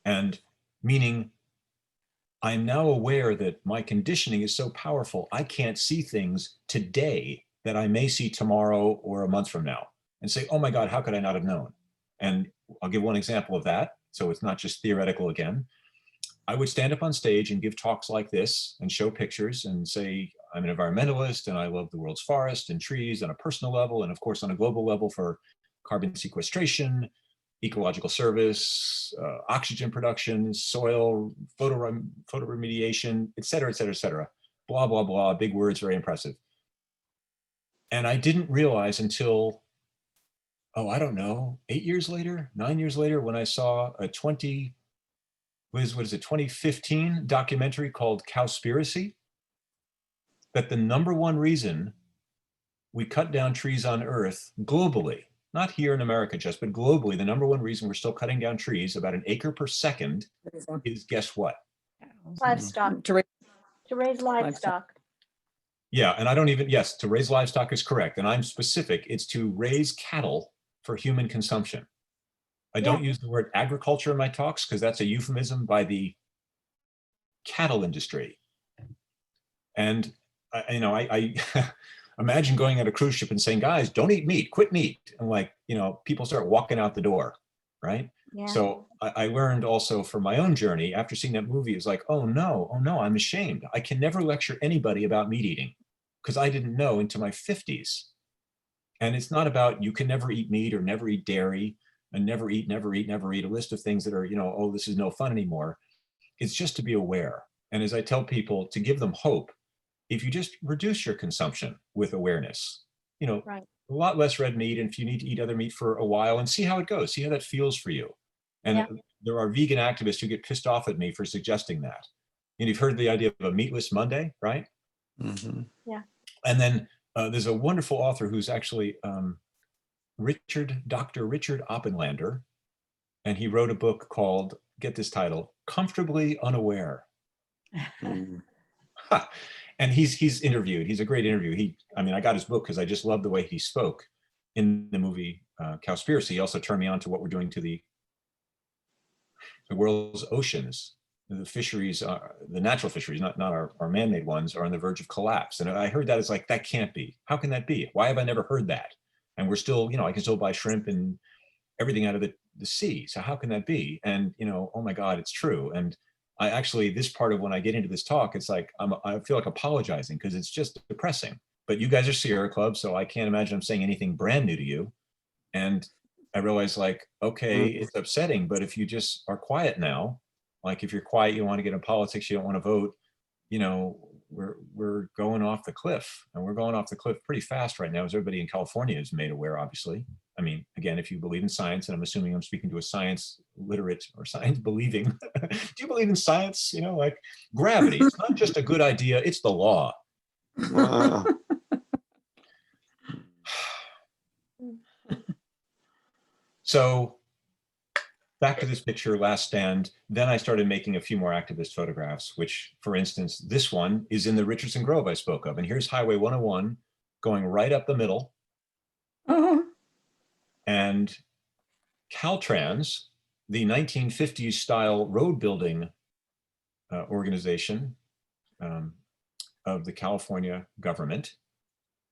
And meaning, I'm now aware that my conditioning is so powerful, I can't see things today that I may see tomorrow or a month from now and say, oh my God, how could I not have known? And I'll give one example of that. So it's not just theoretical again. I would stand up on stage and give talks like this and show pictures and say, I'm an environmentalist and I love the world's forest and trees on a personal level. And of course, on a global level for carbon sequestration, ecological service, oxygen production, soil, photo remediation, et cetera, et cetera, et cetera. Blah, blah, blah, big words, very impressive. And I didn't realize until, oh, I don't know, 8 years later, 9 years later, when I saw a 2015 documentary called Cowspiracy, that the #1 reason we cut down trees on Earth globally, not here in America just, but globally, the #1 reason we're still cutting down trees about an acre per second is, guess what? Livestock, To raise to raise livestock. Yeah, and I don't even, yes, to raise livestock is correct. And I'm specific, it's to raise cattle for human consumption. I don't use the word agriculture in my talks because that's a euphemism by the cattle industry. And I imagine going on a cruise ship and saying, guys, don't eat meat, quit meat. And like, people start walking out the door, right? Yeah. So I learned also from my own journey after seeing that movie, it's like, oh no, I'm ashamed. I can never lecture anybody about meat eating because I didn't know into my 50s. And it's not about you can never eat meat or never eat dairy and never eat a list of things that are, oh, this is no fun anymore. It's just to be aware. And as I tell people, to give them hope, if you just reduce your consumption with awareness, Right. a lot less red meat, and if you need to eat other meat for a while and see how it goes, see how that feels for you. And there are vegan activists who get pissed off at me for suggesting that. And you've heard the idea of a meatless Monday, right? Mm-hmm. Yeah. And then there's a wonderful author who's actually Dr. Richard Oppenlander, and he wrote a book called, get this title, Comfortably Unaware. Mm-hmm. And he's interviewed. He's a great interview. I got his book because I just love the way he spoke in the movie Cowspiracy. He also turned me on to what we're doing to the world's oceans. The fisheries, the natural fisheries, not our man-made ones, are on the verge of collapse. And I heard that, it's like, that can't be. How can that be? Why have I never heard that? And we're still, I can still buy shrimp and everything out of the sea. So how can that be? And, oh my God, it's true. And I actually, this part of when I get into this talk, it's like, I feel like apologizing because it's just depressing. But you guys are Sierra Club, so I can't imagine I'm saying anything brand new to you. And I realize, like, okay, it's upsetting, but if you just are quiet now, like if you're quiet, you don't want to get in politics, you don't want to vote, we're going off the cliff, and we're going off the cliff pretty fast right now, as everybody in California is made aware, obviously. I mean, again, if you believe in science, and I'm assuming I'm speaking to a science literate or science believing, do you believe in science? Like gravity, it's not just a good idea, it's the law. So back to this picture, last stand. Then I started making a few more activist photographs, which, for instance, this one is in the Richardson Grove I spoke of. And here's Highway 101 going right up the middle. And Caltrans, the 1950s style road building organization of the California government,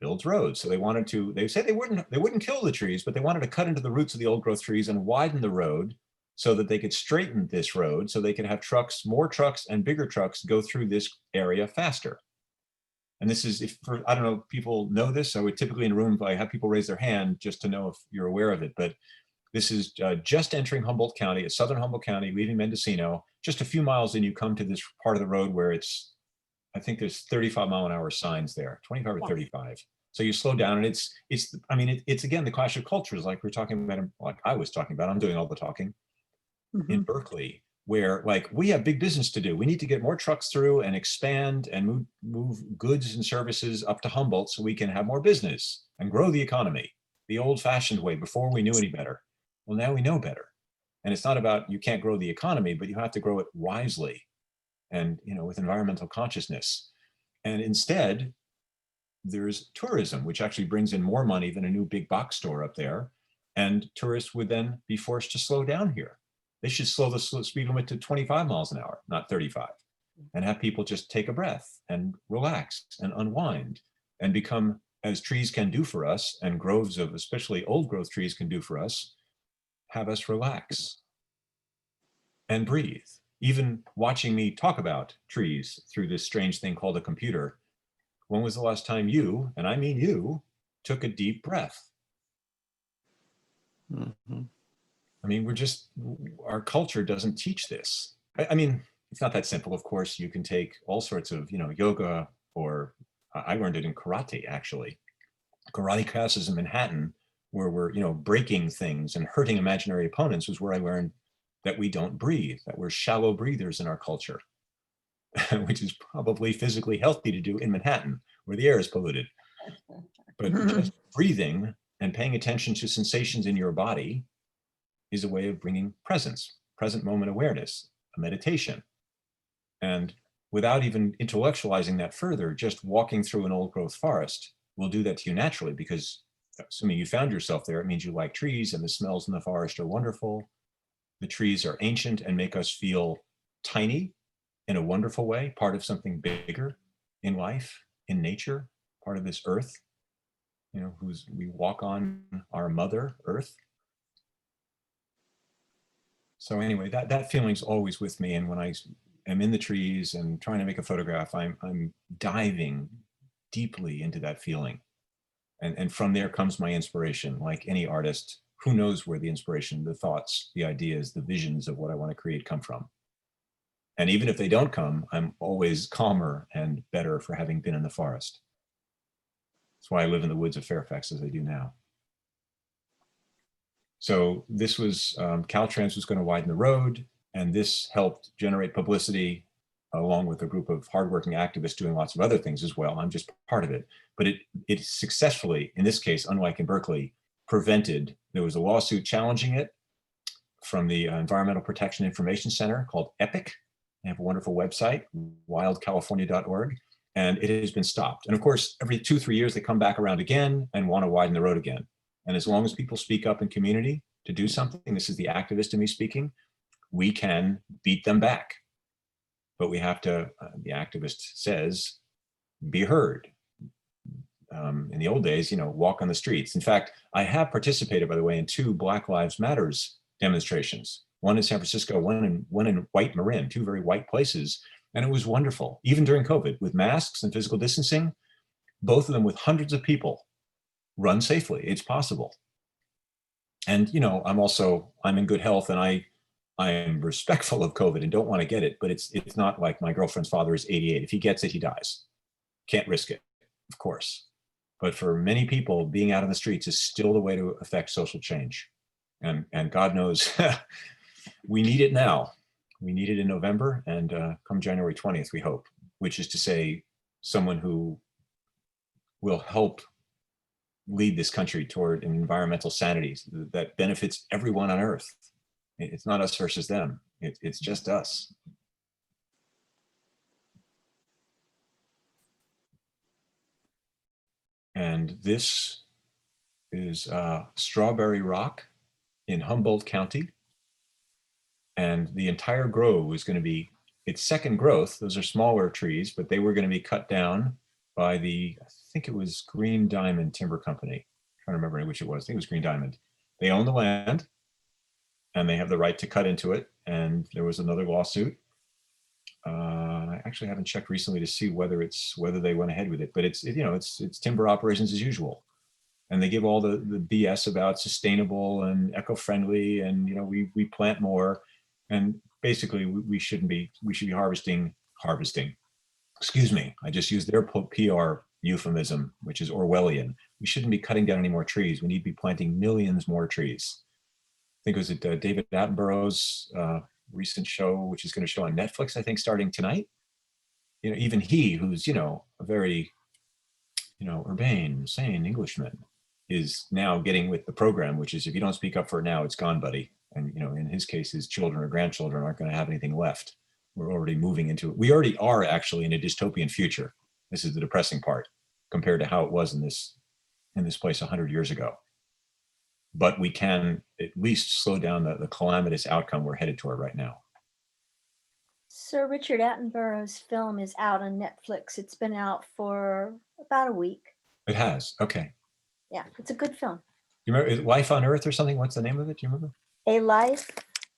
builds roads. So they said they wouldn't kill the trees, but they wanted to cut into the roots of the old growth trees and widen the road so that they could straighten this road, so they could have more trucks and bigger trucks go through this area faster. And this is, I don't know if people know this, I would typically in a room, I have people raise their hand just to know if you're aware of it, but this is just entering Humboldt County, it's southern Humboldt County, leaving Mendocino. Just a few miles in, you come to this part of the road where I think there's 35-mile-an-hour signs there, 25 or 35. So you slow down, and it's again, the clash of cultures, like we're talking about, like I was talking about, I'm doing all the talking in Berkeley. where like we have big business to do. We need to get more trucks through and expand and move goods and services up to Humboldt so we can have more business and grow the economy the old fashioned way before we knew any better. Well, now we know better. And it's not about you can't grow the economy, but you have to grow it wisely and, you know, with environmental consciousness. And instead, there's tourism, which actually brings in more money than a new big box store up there. And tourists would then be forced to slow down here. They should slow the speed limit to 25 miles an hour, not 35, and have people just take a breath and relax and unwind and become, as trees can do for us, and groves of especially old growth trees can do for us, have us relax and breathe. Even watching me talk about trees through this strange thing called a computer, when was the last time you, and I mean you, took a deep breath? Mm-hmm. I mean, our culture doesn't teach this. I mean, it's not that simple. Of course, you can take all sorts of, you know, yoga, or I learned it in karate, actually. Karate classes in Manhattan, where we're, you know, breaking things and hurting imaginary opponents, was where I learned that we don't breathe, that we're shallow breathers in our culture, which is probably physically healthy to do in Manhattan, where the air is polluted. But just breathing and paying attention to sensations in your body is a way of bringing presence, present moment awareness, a meditation. And without even intellectualizing that further, just walking through an old growth forest will do that to you naturally, because assuming you found yourself there, it means you like trees and the smells in the forest are wonderful. The trees are ancient and make us feel tiny in a wonderful way, part of something bigger in life, in nature, part of this earth, you know, we walk on, our mother earth. So anyway, that feeling's always with me. And when I am in the trees and trying to make a photograph, I'm diving deeply into that feeling. And from there comes my inspiration. Like any artist, who knows where the inspiration, the thoughts, the ideas, the visions of what I want to create come from. And even if they don't come, I'm always calmer and better for having been in the forest. That's why I live in the woods of Fairfax as I do now. So this was, Caltrans was going to widen the road, and this helped generate publicity along with a group of hardworking activists doing lots of other things as well. I'm just part of it. But it successfully, in this case, unlike in Berkeley, there was a lawsuit challenging it from the Environmental Protection Information Center called EPIC. They have a wonderful website, wildcalifornia.org, and it has been stopped. And of course, every 2-3 years, they come back around again and want to widen the road again. And as long as people speak up in community to do something, this is the activist in me speaking, we can beat them back. But we have to, the activist says, be heard. In the old days, you know, walk on the streets. In fact, I have participated, by the way, in 2 Black Lives Matters demonstrations, one in San Francisco, one in White Marin, 2 very white places. And it was wonderful, even during COVID, with masks and physical distancing, both of them with hundreds of people. Run safely, it's possible. And, you know, I'm in good health, and I am respectful of COVID and don't want to get it, but it's not like my girlfriend's father is 88. If he gets it, he dies. Can't risk it, of course. But for many people, being out on the streets is still the way to affect social change. And God knows, we need it now. We need it in November, and come January 20th, we hope, which is to say, someone who will help lead this country toward an environmental sanity that benefits everyone on Earth. It's not us versus them. It's just us. And this is Strawberry Rock in Humboldt County. And the entire grove is going to be its second growth. Those are smaller trees, but they were going to be cut down by I think it was Green Diamond Timber Company. I'm trying to remember which it was. I think it was Green Diamond. They own the land and they have the right to cut into it. And there was another lawsuit. I actually haven't checked recently to see whether they went ahead with it, but it's timber operations as usual. And they give all the BS about sustainable and eco-friendly, and, you know, we plant more. And basically we should be harvesting. Excuse me, I just used their PR euphemism, which is Orwellian. We shouldn't be cutting down any more trees. We need to be planting millions more trees. I think it was David Attenborough's recent show, which is going to show on Netflix, I think, starting tonight. You know, even he, who's, you know, a very, you know, urbane, sane Englishman, is now getting with the program, which is if you don't speak up for it now, it's gone, buddy. And, you know, in his case, his children or grandchildren aren't going to have anything left. We're already moving into it. We already are actually in a dystopian future. This is the depressing part compared to how it was in this place 100 years ago. But we can at least slow down the calamitous outcome we're headed toward right now. Sir Richard Attenborough's film is out on Netflix. It's been out for about a week. It has. Okay. Yeah, it's a good film. You remember is it Life on Earth or something? What's the name of it? Do you remember? A Life,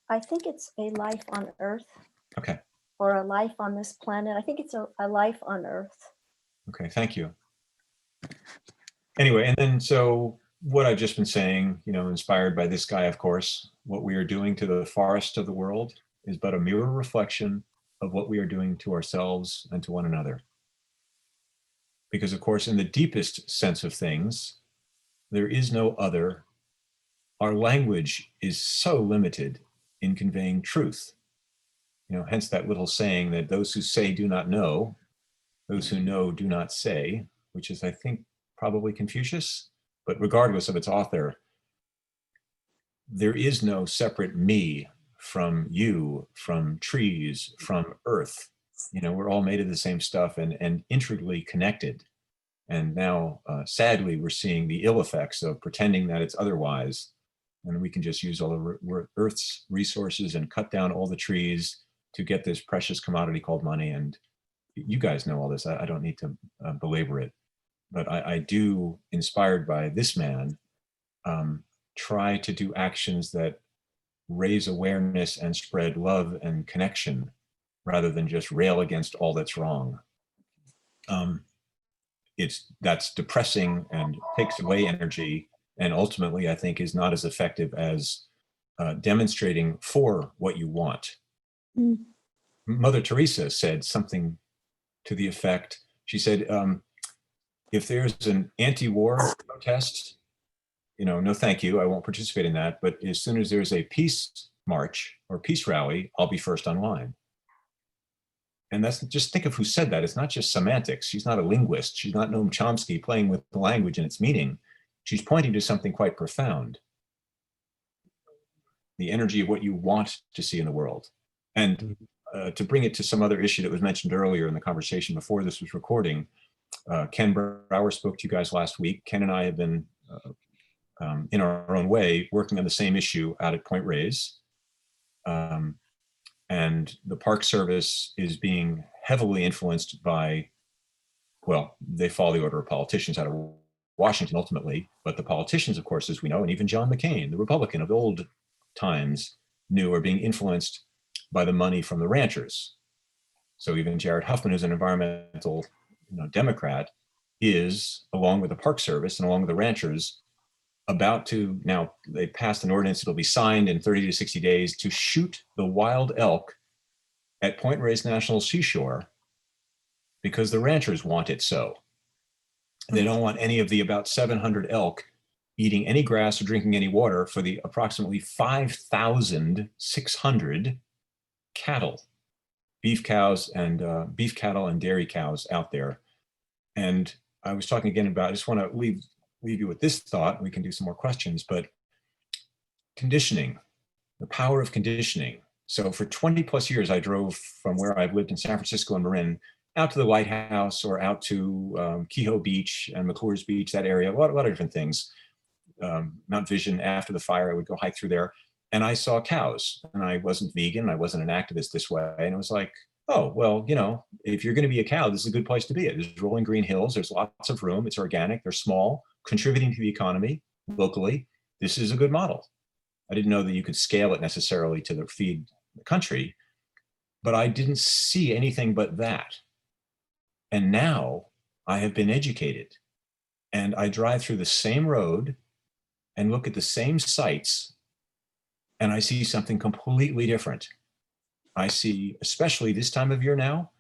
I think it's A Life on Earth. Okay. Or A Life on This Planet. I think it's a Life on Earth. Okay. Thank you. Anyway, and then so what I've just been saying, you know, inspired by this guy, of course, what we are doing to the forest of the world is but a mirror reflection of what we are doing to ourselves and to one another. Because, of course, in the deepest sense of things, there is no other. Our language is so limited in conveying truth. You know, hence that little saying that those who say do not know, those who know do not say, which is, I think, probably Confucius. But regardless of its author, there is no separate me from you, from trees, from earth. You know, we're all made of the same stuff and intricately connected. And now, sadly, we're seeing the ill effects of pretending that it's otherwise. And we can just use all the Earth's resources and cut down all the trees to get this precious commodity called money. And you guys know all this. I don't need to belabor it. But I do, inspired by this man, try to do actions that raise awareness and spread love and connection rather than just rail against all that's wrong. That's depressing and takes away energy, and ultimately I think is not as effective as demonstrating for what you want. Mother Teresa said something to the effect, she said, if there's an anti-war protest, you know, no thank you, I won't participate in that, but as soon as there's a peace march or peace rally, I'll be first online. And that's, just think of who said that. It's not just semantics. She's not a linguist. She's not Noam Chomsky playing with the language and its meaning. She's pointing to something quite profound. The energy of what you want to see in the world. And to bring it to some other issue that was mentioned earlier in the conversation before this was recording, Ken Brower spoke to you guys last week. Ken and I have been, in our own way, working on the same issue out at Point Reyes. And the Park Service is being heavily influenced by, well, they follow the order of politicians out of Washington ultimately, but the politicians, of course, as we know, and even John McCain, the Republican of old times, knew are being influenced by the money from the ranchers. So even Jared Huffman, who's an environmental Democrat, is, along with the Park Service and along with the ranchers, about to, now they passed an ordinance, it'll be signed in 30 to 60 days, to shoot the wild elk at Point Reyes National Seashore because the ranchers want it so. They don't want any of the about 700 elk eating any grass or drinking any water for the approximately 5,600 cattle, beef cattle and dairy cows out there. And I was talking again about, I just want to leave you with this thought. We can do some more questions, but conditioning, the power of conditioning. So for 20 plus years, I drove from where I've lived in San Francisco and Marin out to the lighthouse or out to Kehoe Beach and McClure's Beach, that area, a lot of different things. Mount Vision, after the fire, I would go hike through there and I saw cows, and I wasn't vegan. I wasn't an activist this way. And it was like, oh, well, if you're going to be a cow, this is a good place to be. There's rolling green hills. There's lots of room. It's organic. They're small, contributing to the economy locally. This is a good model. I didn't know that you could scale it necessarily to feed the country, but I didn't see anything but that. And now I have been educated, and I drive through the same road and look at the same sites, and I see something completely different. I see, especially this time of year now,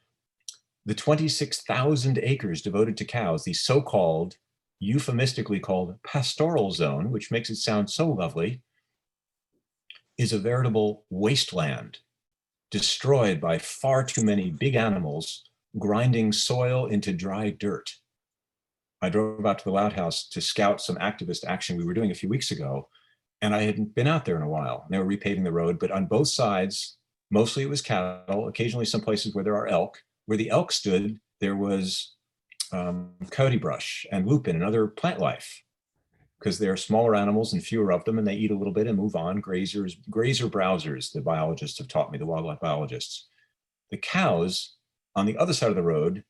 the 26,000 acres devoted to cows, the so-called, euphemistically called pastoral zone, which makes it sound so lovely, is a veritable wasteland. destroyed by far too many big animals grinding soil into dry dirt. I drove out to the Loud House to scout some activist action we were doing a few weeks ago, and I hadn't been out there in a while. They were repaving the road, but on both sides, mostly it was cattle, occasionally some places where there are elk. Where the elk stood, there was coyote brush and lupin and other plant life, because they're smaller animals and fewer of them, and they eat a little bit and move on. Grazer browsers, the biologists have taught me, the wildlife biologists. The cows on the other side of the road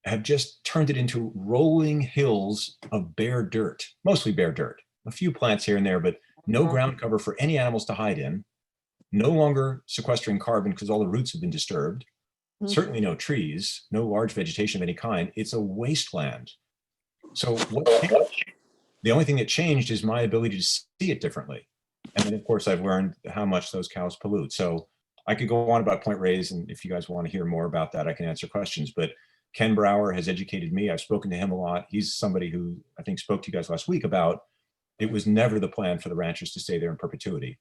have just turned it into rolling hills of bare dirt, mostly bare dirt, a few plants here and there, but no ground cover for any animals to hide in, no longer sequestering carbon because all the roots have been disturbed, certainly no trees, no large vegetation of any kind. It's a wasteland. So the only thing that changed is my ability to see it differently. And then of course I've learned how much those cows pollute. So I could go on about Point Reyes, and if you guys want to hear more about that, I can answer questions. But Ken Brower has educated me. I've spoken to him a lot. He's somebody who I think spoke to you guys last week about it was never the plan for the ranchers to stay there in perpetuity.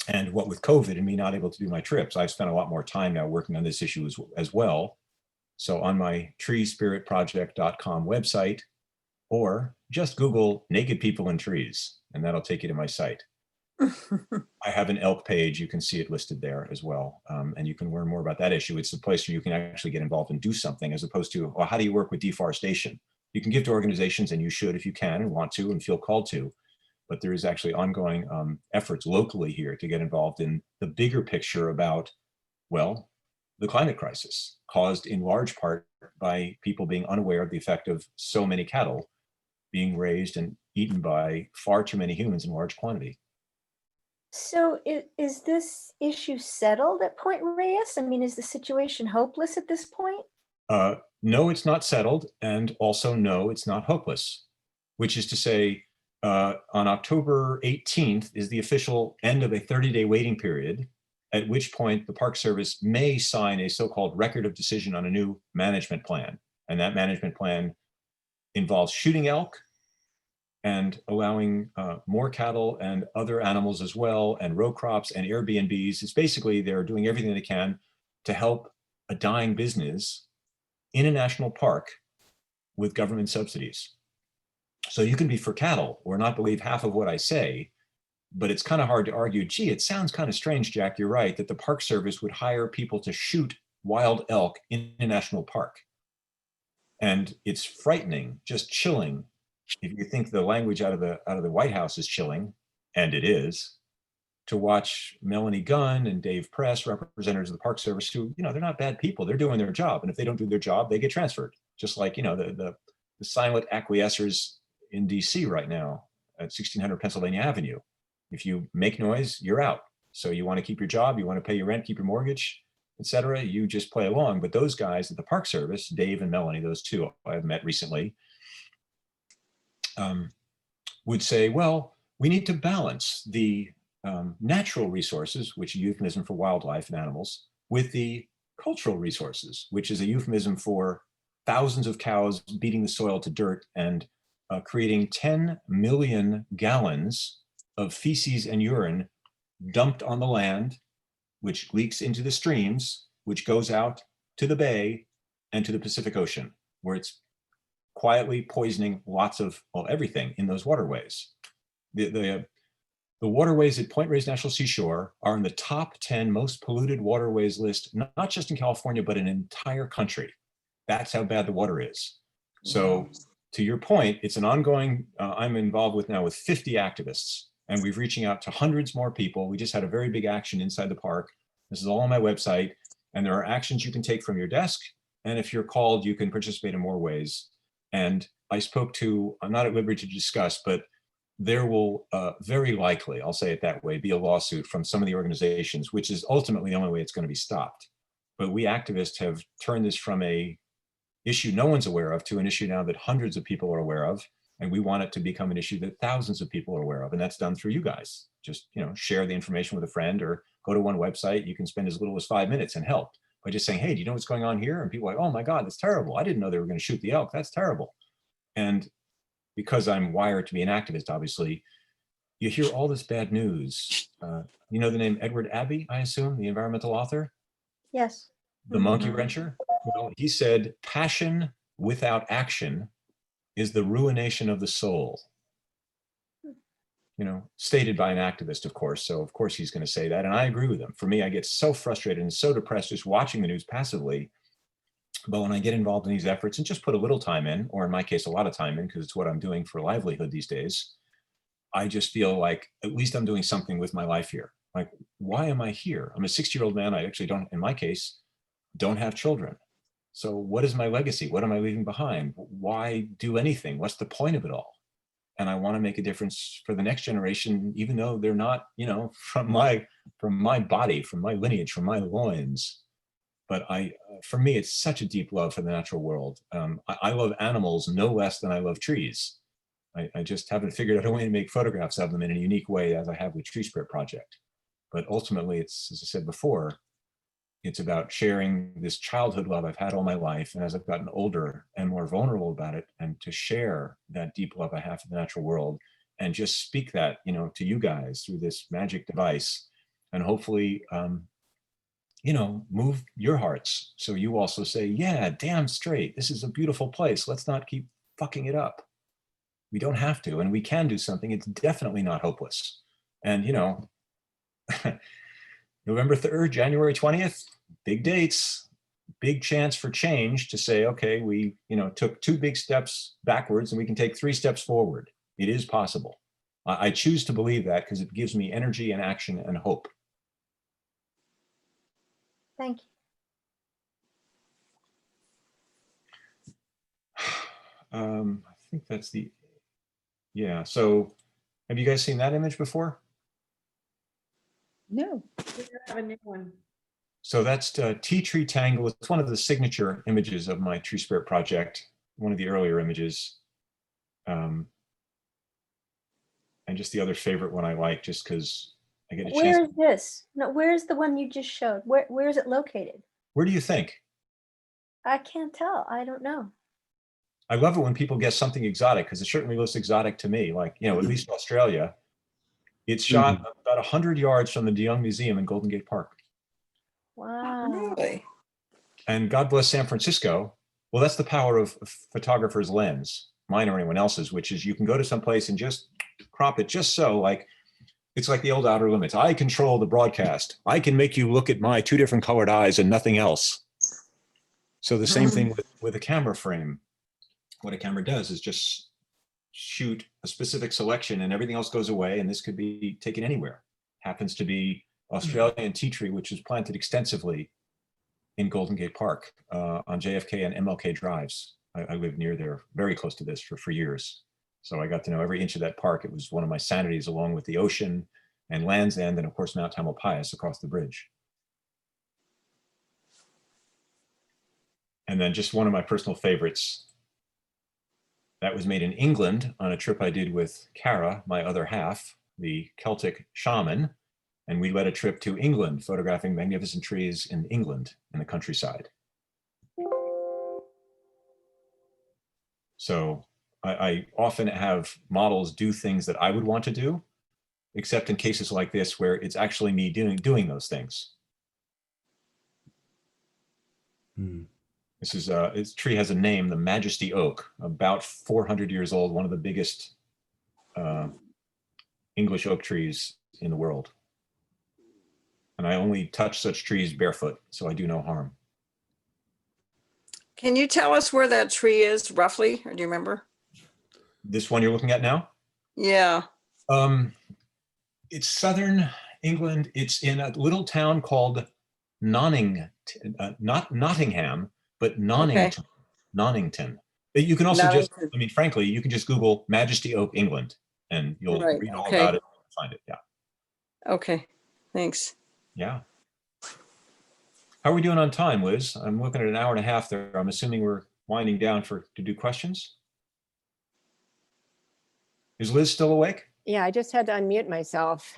And what with COVID and me not able to do my trips, I've spent a lot more time now working on this issue as well. So on my treespiritproject.com website, or just Google naked people in trees, and that'll take you to my site. I have an elk page. You can see it listed there as well. And you can learn more about that issue. It's a place where you can actually get involved and do something, as opposed to, well, how do you work with deforestation? You can give to organizations, and you should if you can and want to and feel called to. But there is actually ongoing efforts locally here to get involved in the bigger picture about, well, the climate crisis, caused in large part by people being unaware of the effect of so many cattle being raised and eaten by far too many humans in large quantity. So is this issue settled at Point Reyes? I mean, is the situation hopeless at this point? No, it's not settled. And also, no, it's not hopeless, which is to say, on October 18th is the official end of a 30-day waiting period, at which point the Park Service may sign a so-called record of decision on a new management plan. And that management plan involves shooting elk and allowing more cattle and other animals as well, and row crops and Airbnbs. It's basically they're doing everything they can to help a dying business in a national park with government subsidies. So you can be for cattle or not believe half of what I say, but it's kind of hard to argue, gee, it sounds kind of strange, Jack, you're right, that the Park Service would hire people to shoot wild elk in a national park. And it's frightening, just chilling. If you think the language out of the White House is chilling, and it is, to watch Melanie Gunn and Dave Press, representatives of the Park Service, who, they're not bad people. They're doing their job. And if they don't do their job, they get transferred. Just like, the silent acquiescers in DC right now at 1600 Pennsylvania Avenue. If you make noise, you're out. So you want to keep your job, you want to pay your rent, keep your mortgage, etc. You just play along. But those guys at the Park Service, Dave and Melanie, those two I've met recently, would say, well, we need to balance the natural resources, which is a euphemism for wildlife and animals, with the cultural resources, which is a euphemism for thousands of cows beating the soil to dirt and creating 10 million gallons of feces and urine dumped on the land, which leaks into the streams, which goes out to the bay and to the Pacific Ocean, where it's quietly poisoning lots of, well, everything in those waterways. The waterways at Point Reyes National Seashore are in the top 10 most polluted waterways list, not just in California, but in an entire country. That's how bad the water is. So to your point, it's an ongoing, I'm involved with now with 50 activists, and we're reaching out to hundreds more people. We just had a very big action inside the park. This is all on my website, and there are actions you can take from your desk. And if you're called, you can participate in more ways. And I spoke to, I'm not at liberty to discuss, but there will very likely, I'll say it that way, be a lawsuit from some of the organizations, which is ultimately the only way it's going to be stopped. But we activists have turned this from a issue no one's aware of to an issue now that hundreds of people are aware of. And we want it to become an issue that thousands of people are aware of. And that's done through you guys. Just, share the information with a friend or go to one website. You can spend as little as 5 minutes and help by just saying, hey, do you know what's going on here? And people are like, oh my God, that's terrible. I didn't know they were going to shoot the elk. That's terrible. And because I'm wired to be an activist, obviously, you hear all this bad news. You know the name Edward Abbey, I assume, the environmental author, Yes. the monkey wrencher? Well, he said, passion without action is the ruination of the soul. You know, stated by an activist, of course. So of course he's going to say that. And I agree with him. For me, I get so frustrated and so depressed just watching the news passively. But when I get involved in these efforts and just put a little time in, or in my case, a lot of time in, because it's what I'm doing for livelihood these days, I just feel like at least I'm doing something with my life here. Like, why am I here? I'm a 60-year-old man. I actually don't, in my case, don't have children. So what is my legacy? What am I leaving behind? Why do anything? What's the point of it all? And I want to make a difference for the next generation, even though they're not, you know, from my body, from my lineage, from my loins. But for me, it's such a deep love for the natural world. I love animals no less than I love trees. I just haven't figured out a way to make photographs of them in a unique way as I have with Tree Spirit Project. But ultimately, it's, as I said before, it's about sharing this childhood love I've had all my life. And as I've gotten older and more vulnerable about it, and to share that deep love I have for the natural world and just speak that, you know, to you guys through this magic device, and hopefully, you know, move your hearts. So you also say, yeah, damn straight. This is a beautiful place. Let's not keep fucking it up. We don't have to, and we can do something. It's definitely not hopeless. And, you know, November 3rd, January 20th, big dates, big chance for change to say, okay, we, you know, took 2 big steps backwards and we can take 3 steps forward. It is possible. I choose to believe that because it gives me energy and action and hope. Thank you. I think that's the, yeah. So have you guys seen that image before? No. We have a new one. So that's Tea Tree Tangle. It's one of the signature images of my Tree Spirit Project, one of the earlier images. And just the other favorite one I like, just because I get a Where chance. is this? No, where's the one you just showed? Where is it located? Where do you think? I can't tell. I don't know. I love it when people guess something exotic, because it certainly looks exotic to me. Like, you know, at least Australia. It's shot about 100 yards from the De Young Museum in Golden Gate Park. Wow. Really? And God bless San Francisco. Well, that's the power of a photographer's lens, mine or anyone else's, which is you can go to some place and just crop it just so, like, it's like the old Outer Limits. I control the broadcast. I can make you look at my 2 different colored eyes and nothing else. So the same thing with a camera frame. What a camera does is just shoot a specific selection and everything else goes away, and this could be taken anywhere. Happens to be Australian tea tree, which was planted extensively in Golden Gate Park on JFK and MLK drives. I lived near there, very close to this for years. So I got to know every inch of that park. It was one of my sanities, along with the ocean and Land's End, and of course Mount Tamalpais across the bridge. And then just one of my personal favorites, that was made in England on a trip I did with Cara, my other half, the Celtic shaman. And we led a trip to England, photographing magnificent trees in England in the countryside. So I often have models do things that I would want to do, except in cases like this where it's actually me doing those things. This is its tree has a name, the Majesty Oak, about 400 years old, one of the biggest English oak trees in the world. And I only touch such trees barefoot, so I do no harm. Can you tell us where that tree is roughly, or do you remember? This one you're looking at now? Yeah. It's southern England. It's in a little town called Nottingham, not Nottingham, but Nonnington. Okay. Nonnington. You can also just, Nottington. I mean, frankly, you can just Google Majesty Oak, England, and you'll Right, read all okay. about it and find it. Yeah. Okay, thanks. Yeah. How are we doing on time, Liz? I'm looking at an hour and a half there. I'm assuming we're winding down to do questions. Is Liz still awake? Yeah, I just had to unmute myself.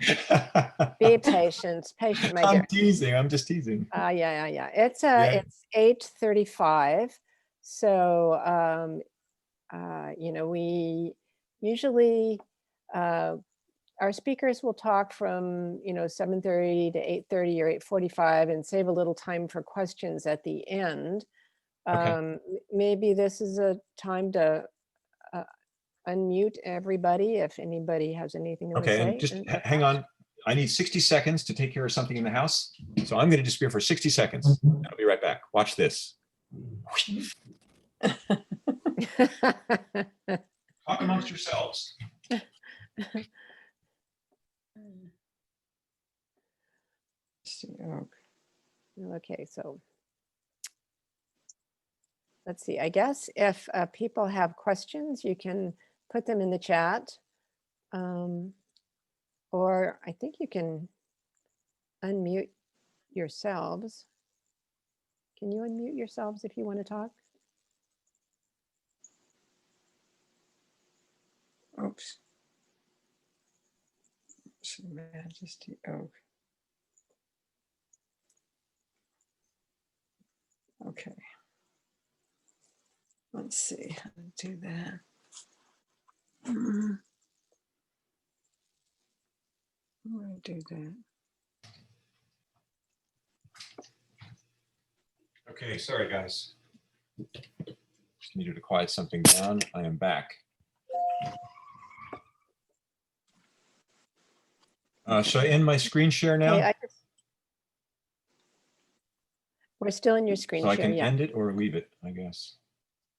Be patient, my I'm dear. teasing. I'm just teasing. Yeah. It's Yeah. it's 8:35. So you know, we usually our speakers will talk from, 7:30 to 8:30 or 8:45 and save a little time for questions at the end. Maybe this is a time to unmute everybody if anybody has anything to Okay, say. and just hang on. I need 60 seconds to take care of something in the house. So I'm going to disappear for 60 seconds. I'll be right back. Watch this. Talk amongst yourselves. Okay, so let's see. I guess if people have questions, you can put them in the chat. Or I think you can unmute yourselves. Can you unmute yourselves if you want to talk? Oops. Majesty Oak. Okay. Let's see how to do that. How do I do that? Okay, sorry guys. Just needed to quiet something down. I am back. Should I end my screen share now? Okay, we're still in your screen So I share, can yeah. end it or leave it, I guess.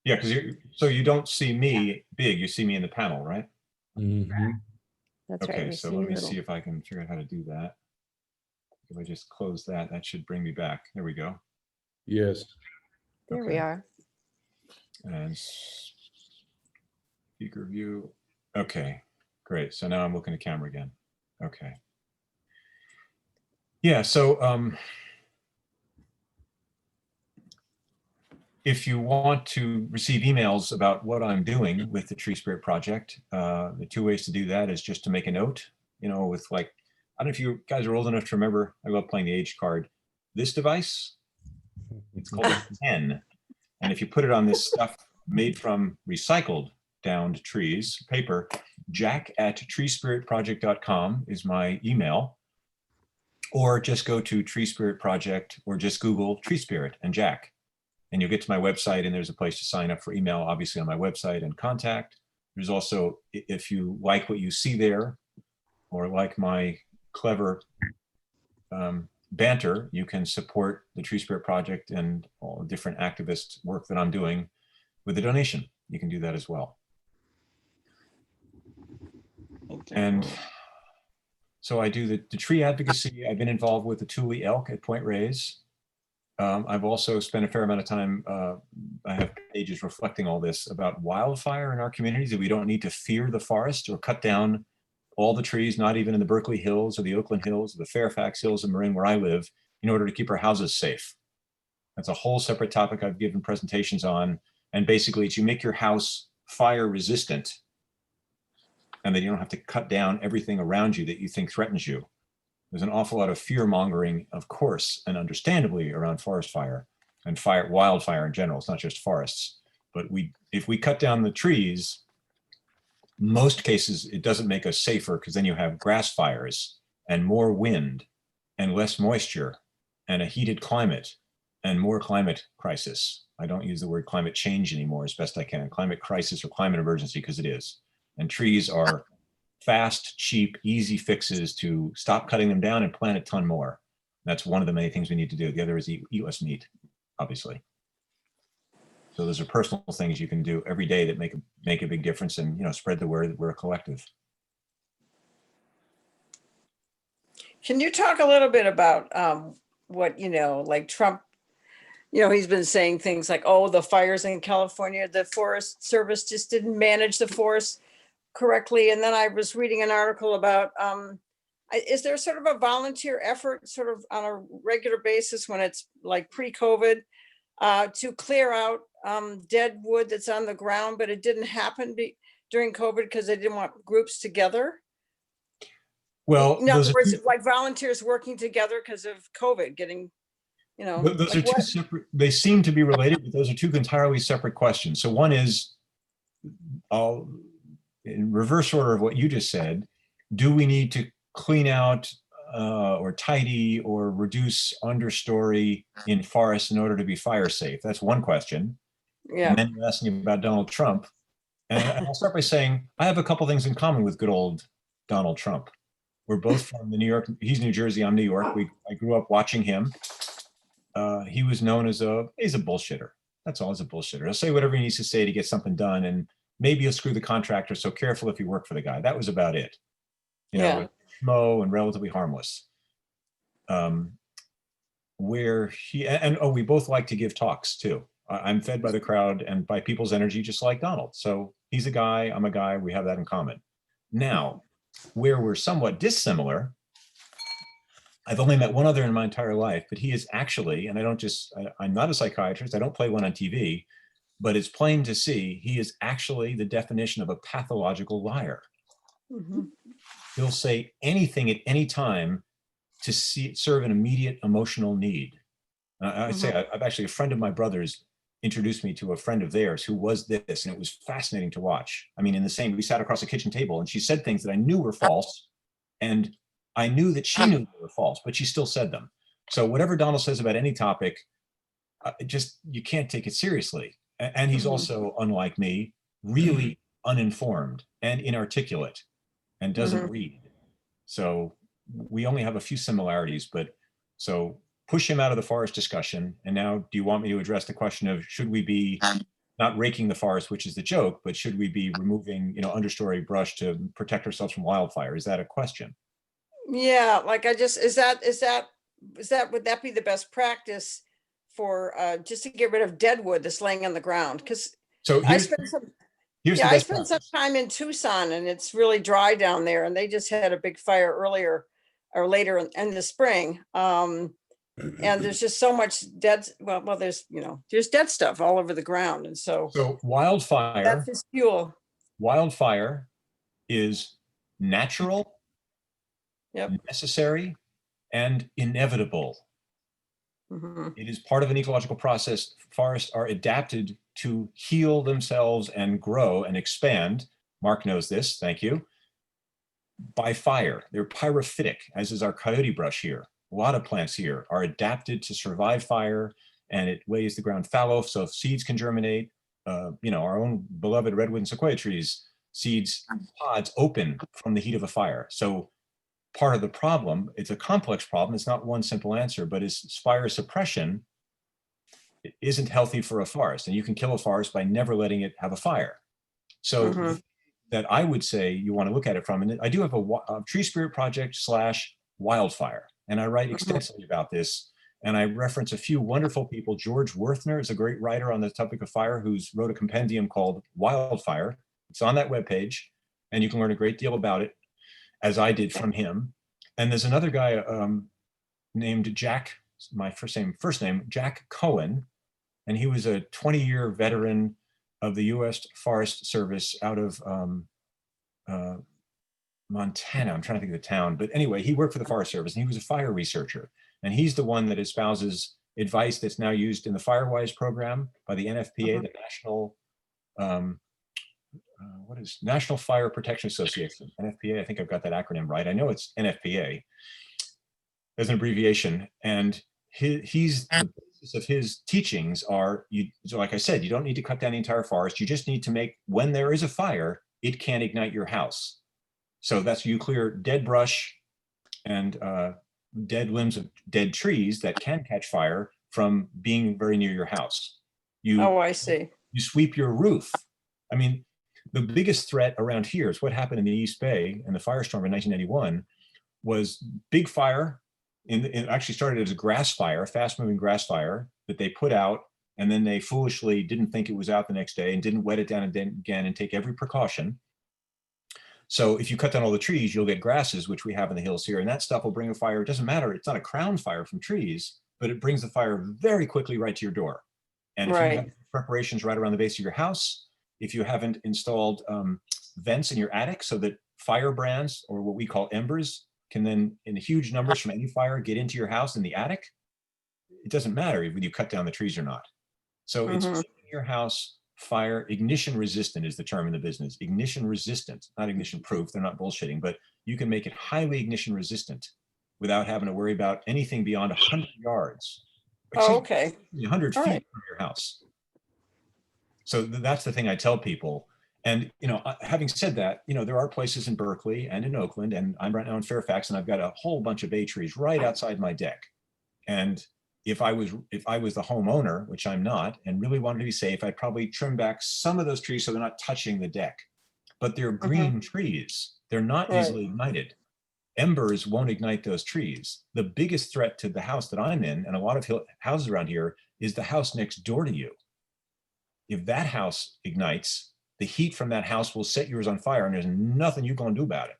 Yeah, because so you don't see me big, you see me in the panel, right? Mhm. That's right. Okay, we so see let your me little- see if I can figure out how to do that. If I just close that, that should bring me back. There we go. Yes. There we Okay. are. And speaker view. Okay, great. So now I'm looking at camera again. Okay. Yeah, so if you want to receive emails about what I'm doing with the Tree Spirit Project, the two ways to do that is just to make a note, with like, I don't know if you guys are old enough to remember, I love playing the age card. This device, it's called a pen. And if you put it on this stuff made from recycled downed trees, paper, jack@treespiritproject.com is my email. Or just go to Tree Spirit Project or just Google Tree Spirit and Jack. And you'll get to my website and there's a place to sign up for email, obviously on my website, and contact. There's also, if you like what you see there or like my clever banter, you can support the Tree Spirit Project and all the different activist work that I'm doing with a donation. You can do that as well. And so I do the tree advocacy. I've been involved with the Thule elk at Point Reyes. I've also spent a fair amount of time, I have pages reflecting all this about wildfire in our communities, that we don't need to fear the forest or cut down all the trees, not even in the Berkeley Hills or the Oakland Hills, or the Fairfax Hills in Marin where I live, in order to keep our houses safe. That's a whole separate topic I've given presentations on. And basically it's you make your house fire resistant and then you don't have to cut down everything around you that you think threatens you. There's an awful lot of fear mongering, of course, and understandably around forest fire and wildfire in general. It's not just forests, but if we cut down the trees, most cases, it doesn't make us safer because then you have grass fires and more wind and less moisture and a heated climate and more climate crisis. I don't use the word climate change anymore as best I can. Climate crisis or climate emergency, because it is. And trees are fast, cheap, easy fixes to stop cutting them down and plant a ton more. That's one of the many things we need to do. The other is eat less meat, obviously. So those are personal things you can do every day that make a big difference and spread the word that we're a collective. Can you talk a little bit about what, like Trump, he's been saying things like, oh, the fires in California, the Forest Service just didn't manage the forest correctly. And then I was reading an article about, is there sort of a volunteer effort sort of on a regular basis when it's like pre-COVID to clear out dead wood that's on the ground, but it didn't happen during COVID because they didn't want groups together? Well, in other words, like volunteers working together because of COVID, getting, those are two separate, they seem to be related, but those are two entirely separate questions. So one is, in reverse order of what you just said, do we need to clean out or tidy or reduce understory in forests in order to be fire safe? That's one question. Yeah. And then you're asking about Donald Trump. And I'll start by saying I have a couple things in common with good old Donald Trump. We're both from the New York, he's New Jersey, I'm New York. I grew up watching him. He was known as he's a bullshitter. That's all, he's a bullshitter. He'll say whatever he needs to say to get something done, and maybe he'll screw the contractor, so careful if you work for the guy. That was about it. You know, schmo and relatively harmless. Where he, and oh, we both like to give talks too. I'm fed by the crowd and by people's energy, just like Donald. So he's a guy, I'm a guy, we have that in common. Now, where we're somewhat dissimilar, I've only met one other in my entire life, but he is actually, and I'm not a psychiatrist, I don't play one on TV, but it's plain to see he is actually the definition of a pathological liar. He'll say anything at any time to serve an immediate emotional need. I say, I've actually, a friend of my brother's introduced me to a friend of theirs who was this, and it was fascinating to watch. I mean, we sat across a kitchen table and she said things that I knew were false, and I knew that she knew they were false, but she still said them. So whatever Donald says about any topic, you can't take it seriously. And he's also, unlike me, really uninformed and inarticulate and doesn't read. So we only have a few similarities, but so push him out of the forest discussion. And now, do you want me to address the question of, should we be not raking the forest, which is the joke, but should we be removing, understory brush to protect ourselves from wildfire? Is that a question? Yeah, like would that be the best practice for just to get rid of dead wood that's laying on the ground? Because so I spent some time in Tucson, and it's really dry down there, and they just had a big fire later in the spring. And there's just so much dead, there's dead stuff all over the ground. And so wildfire, that's just fuel. Wildfire is natural, necessary, and inevitable. It is part of an ecological process. Forests are adapted to heal themselves and grow and expand. Mark knows this, thank you. By fire. They're pyrophytic, as is our coyote brush here. A lot of plants here are adapted to survive fire, and it lays the ground fallow, so if seeds can germinate. Our own beloved redwood and sequoia trees, pods open from the heat of a fire. So part of the problem, it's a complex problem, it's not one simple answer, but is fire suppression isn't healthy for a forest, and you can kill a forest by never letting it have a fire. So that I would say you want to look at it from, and I do have a tree spirit project / wildfire, and I write extensively about this, and I reference a few wonderful people. George Werthner is a great writer on the topic of fire who's wrote a compendium called Wildfire. It's on that webpage, and you can learn a great deal about it, as I did from him. And there's another guy named Jack, my first name, Jack Cohen, and he was a 20-year veteran of the U.S. Forest Service out of Montana. I'm trying to think of the town, but anyway, he worked for the Forest Service, and he was a fire researcher. And he's the one that espouses advice that's now used in the FireWise program by the NFPA, the National National Fire Protection Association, NFPA. I think I've got that acronym right. I know it's NFPA as an abbreviation. And he's the basis of his teachings are, so like I said, you don't need to cut down the entire forest. You just need to make, when there is a fire, it can't ignite your house. So that's, you clear dead brush and dead limbs of dead trees that can catch fire from being very near your house. I see. You sweep your roof. I mean, the biggest threat around here is what happened in the East Bay and the firestorm in 1991 was big fire. It actually started as a grass fire, a fast-moving grass fire that they put out, and then they foolishly didn't think it was out the next day and didn't wet it down again and take every precaution. So if you cut down all the trees, you'll get grasses, which we have in the hills here, and that stuff will bring a fire. It doesn't matter. It's not a crown fire from trees, but it brings the fire very quickly right to your door. And if you have preparations right around the base of your house, if you haven't installed vents in your attic so that firebrands, or what we call embers, can then, in huge numbers from any fire, get into your house in the attic, it doesn't matter whether you cut down the trees or not. So it's keeping your house fire ignition resistant is the term in the business. Ignition resistant, not ignition proof. They're not bullshitting, but you can make it highly ignition resistant without having to worry about anything beyond 100 yards. Oh, okay. 100 All feet right. from your house. So that's the thing I tell people. And, having said that, there are places in Berkeley and in Oakland, and I'm right now in Fairfax, and I've got a whole bunch of bay trees right outside my deck. And if I was the homeowner, which I'm not, and really wanted to be safe, I'd probably trim back some of those trees so they're not touching the deck. But they're green trees. They're not Right. easily ignited. Embers won't ignite those trees. The biggest threat to the house that I'm in, and a lot of houses around here, is the house next door to you. If that house ignites, the heat from that house will set yours on fire, and there's nothing you can do about it.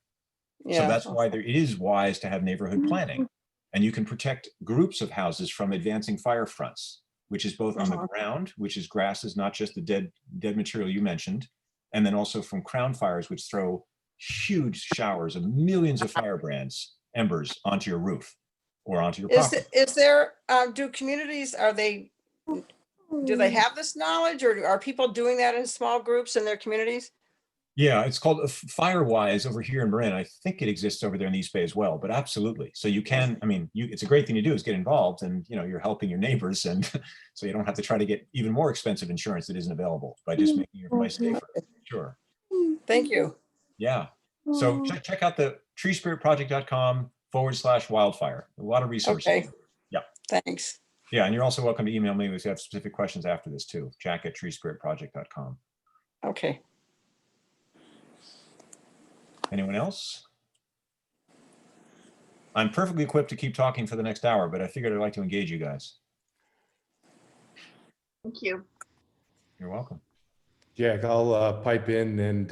Yeah. So that's why it is wise to have neighborhood planning. And you can protect groups of houses from advancing fire fronts, which is both on the ground, which is grasses, not just the dead material you mentioned, and then also from crown fires, which throw huge showers of millions of firebrands, embers, onto your roof or onto your property. Is there, do communities, do they have this knowledge, or are people doing that in small groups in their communities? Yeah, it's called Firewise over here in Marin. I think it exists over there in the East Bay as well, but absolutely. So you can, it's a great thing to do is get involved, and you're helping your neighbors, and so you don't have to try to get even more expensive insurance that isn't available by just making your place safer. Sure. Thank you. Yeah. So check out the treespiritproject.com/wildfire. A lot of resources. Okay. Yeah. Thanks. Yeah, and you're also welcome to email me if you have specific questions after this too. Jack@treespiritproject.com. Okay. Anyone else? I'm perfectly equipped to keep talking for the next hour, but I figured I'd like to engage you guys. Thank you. You're welcome. Jack, I'll pipe in and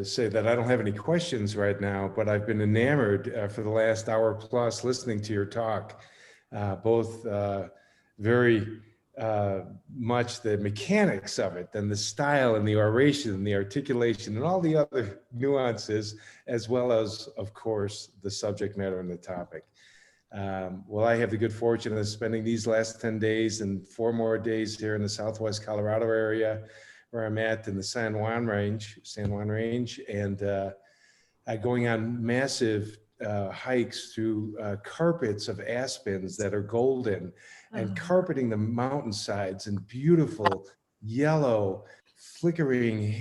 say that I don't have any questions right now, but I've been enamored for the last hour plus listening to your talk, both very much the mechanics of it and the style and the oration and the articulation and all the other nuances, as well as, of course, the subject matter and the topic. Well, I have the good fortune of spending these last 10 days and 4 more days here in the Southwest Colorado area, where I'm at in the San Juan Range, and going on massive hikes through carpets of aspens that are golden, and carpeting the mountainsides in beautiful yellow, flickering,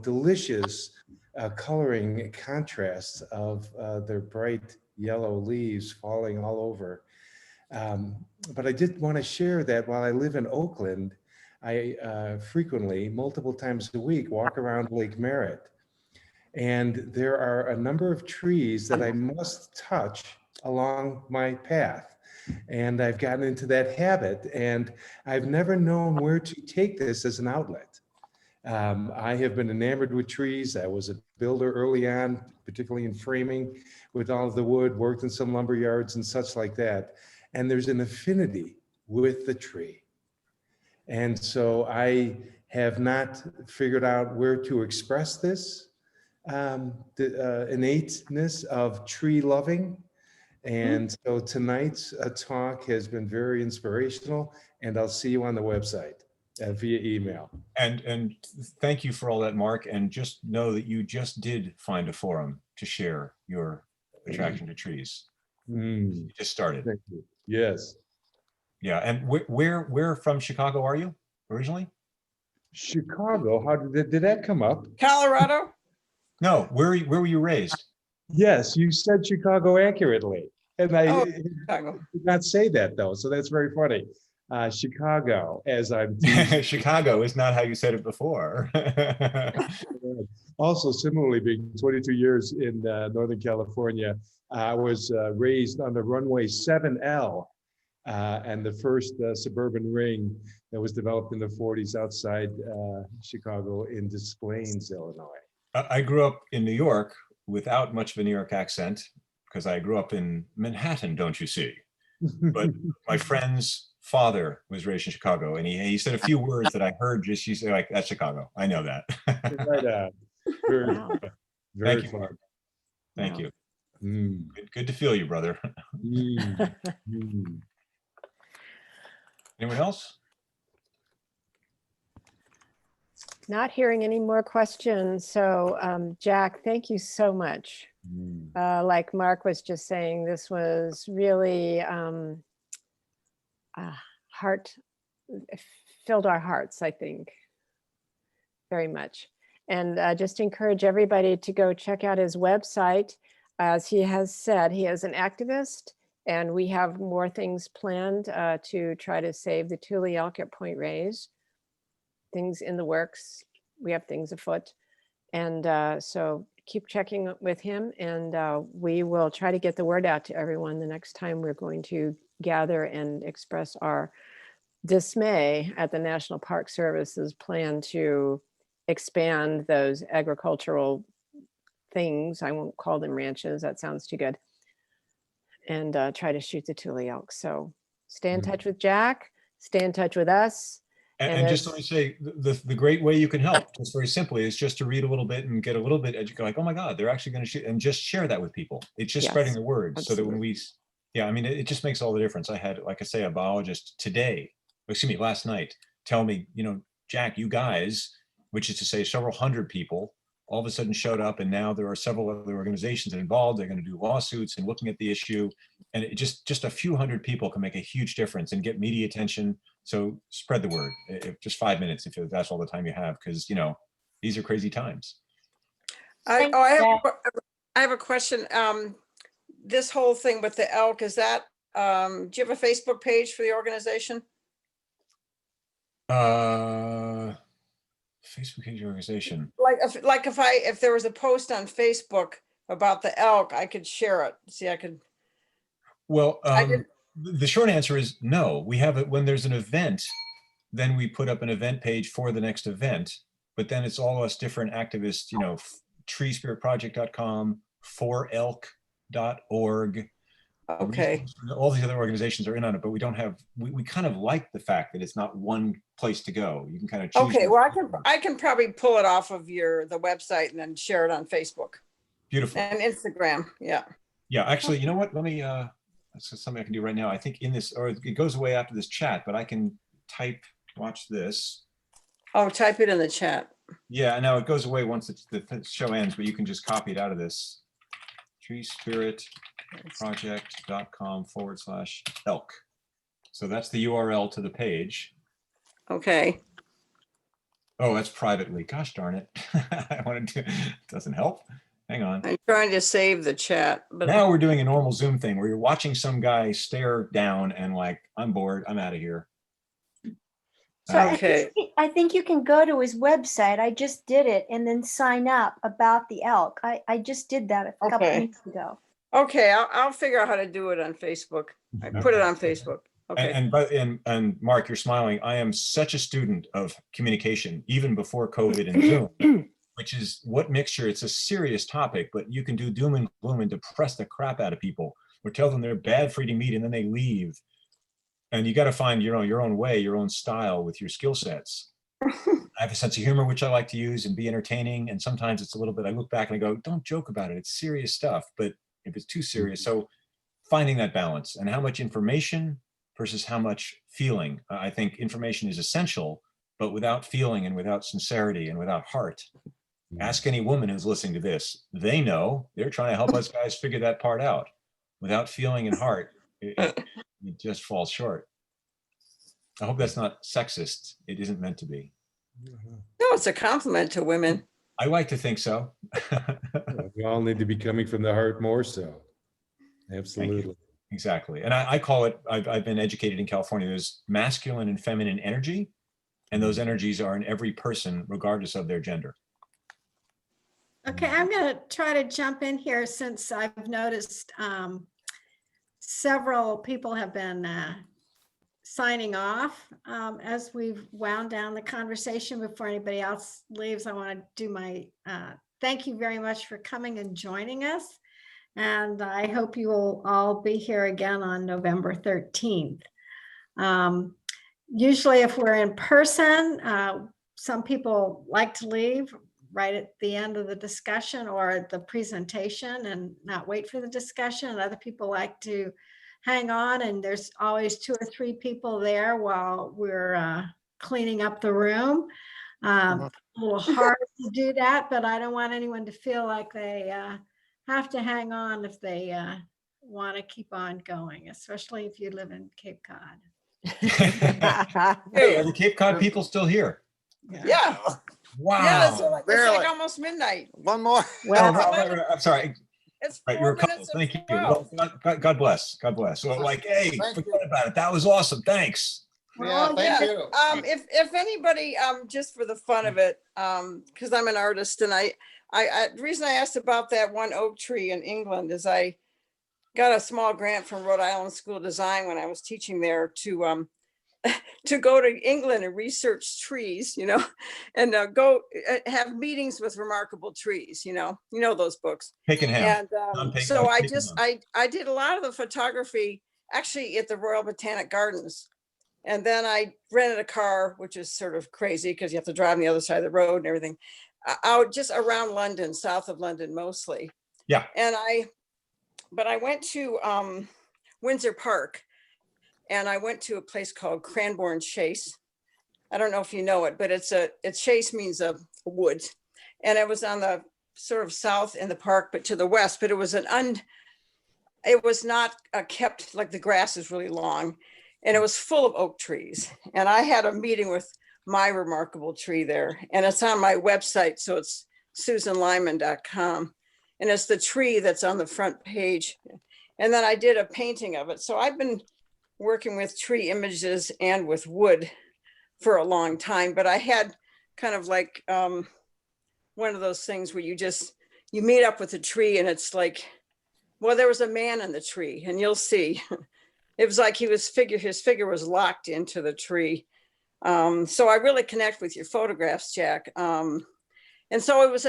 delicious coloring contrasts of their bright yellow leaves falling all over. But I did want to share that while I live in Oakland, I frequently, multiple times a week, walk around Lake Merritt. And there are a number of trees that I must touch along my path. And I've gotten into that habit, and I've never known where to take this as an outlet. I have been enamored with trees. I was a builder early on, particularly in framing with all of the wood, worked in some lumber yards and such like that. And there's an affinity with the tree. And so I have not figured out where to express this, the innateness of tree loving. And so tonight's talk has been very inspirational, and I'll see you on the website via email. And thank you for all that, Mark. And just know that you just did find a forum to share your attraction to trees. You just started. Thank you. Yes. Yeah. And where from Chicago are you originally? Chicago. How did that come up? Colorado? No. Where were you raised? Yes, you said Chicago accurately. And I Chicago. did not say that though. So that's very funny. Chicago, as I'm Chicago is not how you said it before. Also, similarly, being 22 years in Northern California, I was raised on the runway 7L and the first suburban ring that was developed in the 40s outside Chicago in Des Plaines, Illinois. I grew up in New York without much of a New York accent because I grew up in Manhattan, don't you see? But my friend's father was raised in Chicago, and he said a few words that I heard. Just you say like, "That's Chicago." I know that. Right on. Very, Wow. very Thank you, fun. Mark. Thank Wow. you. Mm, Good to feel you, brother. mm, mm. Anyone else? Not hearing any more questions. So Jack, thank you so much. Like Mark was just saying, this was really heart filled our hearts, I think, very much. And just encourage everybody to go check out his website. As he has said, he is an activist, and we have more things planned to try to save the Thule elk at Point Reyes. Things in the works. We have things afoot. And so keep checking with him, and we will try to get the word out to everyone the next time we're going to gather and express our dismay at the National Park Service's plan to expand those agricultural things. I won't call them ranches, that sounds too good. And try to shoot the Thule elk. So stay in touch with Jack, stay in touch with us. And just let me say, the great way you can help, just very simply, is just to read a little bit and get a little bit educated. Like, oh my God, they're actually going to shoot, and just share that with people. It's just spreading the word, so that when we, yeah, I mean, it just makes all the difference. I had, like I say, a biologist today, excuse me, last night, tell me, you know, Jack, you guys, which is to say several hundred people, all of a sudden showed up, and now there are several other organizations involved. They're going to do lawsuits and looking at the issue, and it just a few hundred people can make a huge difference and get media attention. So spread the word. Just 5 minutes, if that's all the time you have, because you know these are crazy times. I have a question. This whole thing with the elk, is that do you have a Facebook page for the organization? Facebook page organization. Like if there was a post on Facebook about the elk, I could share it. See, I could. Well, the short answer is no. We have it when there's an event, then we put up an event page for the next event. But then it's all us different activists, you know, treespiritproject.com, forelk.org. Okay. All these other organizations are in on it, but we don't have, we kind of like the fact that it's not one place to go. You can kind of choose. Okay, well, I can probably pull it off of the website and then share it on Facebook. Beautiful. And Instagram, yeah. Yeah, actually, you know what? Let me, that's something I can do right now. I think in this, or it goes away after this chat, but I can type, watch this. Oh, type it in the chat. Yeah, now it goes away once the show ends, but you can just copy it out of this. treespiritproject.com/elk. So that's the URL to the page. Okay. Oh, that's privately. Gosh darn it. I wanted to, it doesn't help. Hang on. I'm trying to save the chat, but now we're doing a normal Zoom thing where you're watching some guy stare down and like, I'm bored, I'm out of here. So okay. I think you can go to his website. I just did it, and then sign up about the elk. I just did that a couple weeks ago. Okay, I'll figure out how to do it on Facebook. I put it on Facebook. Okay. And Mark, you're smiling. I am such a student of communication, even before COVID and Zoom, which is what mixture. It's a serious topic, but you can do doom and gloom and depress the crap out of people, or tell them they're bad for eating meat and then they leave. And you got to find your own way, your own style with your skill sets. I have a sense of humor, which I like to use and be entertaining. And sometimes it's a little bit, I look back and I go, don't joke about it. It's serious stuff. But if it's too serious, so finding that balance and how much information versus how much feeling. I think information is essential, but without feeling and without sincerity and without heart. Ask any woman who's listening to this. They know. They're trying to help us guys figure that part out. Without feeling and heart, it just falls short. I hope that's not sexist. It isn't meant to be. No, it's a compliment to women. I like to think so. We all need to be coming from the heart more so. Absolutely. Exactly. And I call it, I've been educated in California, there's masculine and feminine energy, and those energies are in every person, regardless of their gender. Okay, I'm going to try to jump in here since I've noticed several people have been signing off as we've wound down the conversation. Before anybody else leaves, I want to do my thank you very much for coming and joining us. And I hope you will all be here again on November 13th. Usually if we're in person, some people like to leave right at the end of the discussion or the presentation and not wait for the discussion. And other people like to hang on, and there's always 2 or 3 people there while we're cleaning up the room. a little hard to do that, but I don't want anyone to feel like they have to hang on if they want to keep on going, especially if you live in Cape Cod. Hey, are the Cape Cod people still here? Yeah, Wow. yeah, it's like Barely. almost midnight. One more. Well, Right. I'm sorry. It's Right, 4 you're a couple. minutes Thank of you. 12. Well, God bless. God bless. So, like, hey, Thank forget you. about it. That was awesome. Thanks. Yeah, thank Yeah. you. If anybody, just for the fun of it, because I'm an artist and I the reason I asked about that one oak tree in England is I got a small grant from Rhode Island School of Design when I was teaching there to to go to England and research trees, and go have meetings with remarkable trees, those books. Pakenham. And so I did a lot of the photography actually at the Royal Botanic Gardens. And then I rented a car, which is sort of crazy because you have to drive on the other side of the road and everything, out just around London, south of London mostly. Yeah. But I went to Windsor Park, and I went to a place called Cranbourne Chase. I don't know if you know it, but it's Chase means a woods, and it was on the sort of south in the park, but to the west. But it was it was not kept, like the grass is really long, and it was full of oak trees. And I had a meeting with my remarkable tree there, and it's on my website, so it's susanlyman.com, and it's the tree that's on the front page. And then I did a painting of it. So I've been working with tree images and with wood for a long time, but I had kind of like one of those things where you meet up with a tree and it's like, well, there was a man in the tree, and you'll see. It was like his figure was locked into the tree. So I really connect with your photographs, Jack. And so it was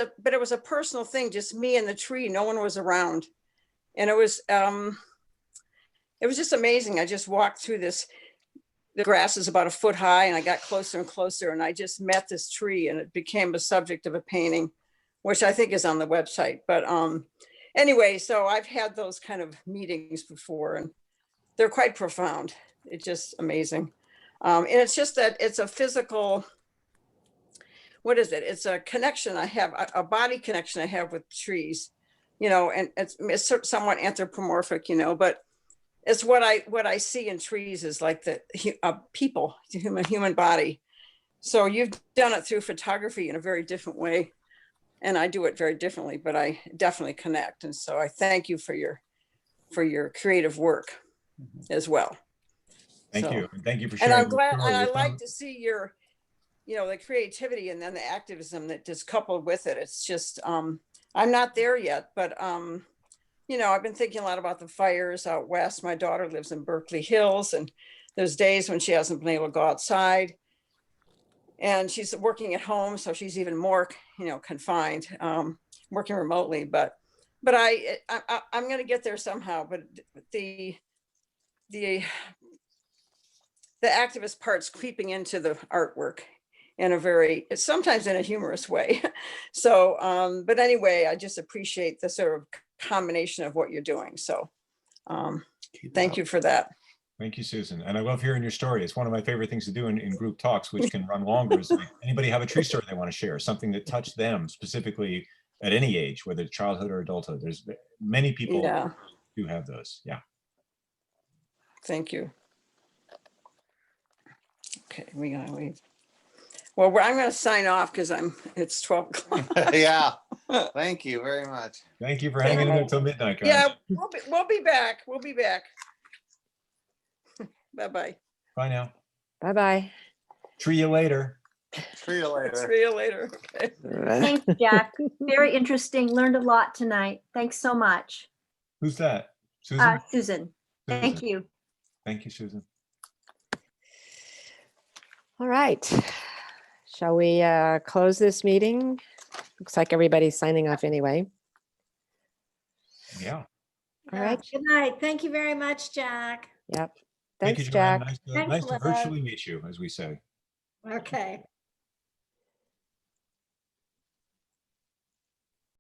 a personal thing, just me and the tree. No one was around. And it was just amazing. I just walked through this. The grass is about a foot high, and I got closer and closer, and I just met this tree, and it became a subject of a painting, which I think is on the website. But anyway, so I've had those kind of meetings before, and they're quite profound. It's just amazing. And it's just that it's a physical, what is it? It's a connection I have, a body connection I have with trees, and it's somewhat anthropomorphic, but it's what I see in trees is like the people, the human body. So you've done it through photography in a very different way, and I do it very differently, but I definitely connect. And so I thank you for your creative work as well. Thank So, you. And thank you for and sharing. I'm glad, your and I story. like to see your, the creativity and then the activism that just coupled with it. It's just, I'm not there yet, but, I've been thinking a lot about the fires out west. My daughter lives in Berkeley Hills, and there's days when she hasn't been able to go outside, and she's working at home. So she's even more, confined, working remotely, but I'm going to get there somehow. But the activist part's creeping into the artwork in sometimes in a humorous way. So, but anyway, I just appreciate the sort of combination of what you're doing. So thank you for that. Thank you, Susan. And I love hearing your story. It's one of my favorite things to do in group talks, which can run longer. Is like, anybody have a tree story they want to share, something that touched them specifically at any age, whether it's childhood or adulthood. There's many people who have those. Yeah. Thank you. Okay, we gotta wait. Well, I'm going to sign off because it's 12 o'clock. Yeah. Thank you very much. Thank you for hanging in there till midnight, guys. Yeah, we'll be back. We'll be back. Bye-bye. Bye now. bye-bye. Tree you later. See you later. See you later. Okay. Thanks, Jack. Very interesting. Learned a lot tonight. Thanks so much. Who's that? Susan? Susan. Thank Susan. you. Thank you, Susan. All right. Shall we close this meeting? Looks like everybody's signing off anyway. Yeah. All right. Good night. Thank you very much, Jack. Yep. Thank Thanks, you, Joanne. Jack. Nice Thanks, to Liz. virtually meet you, as we say. Okay.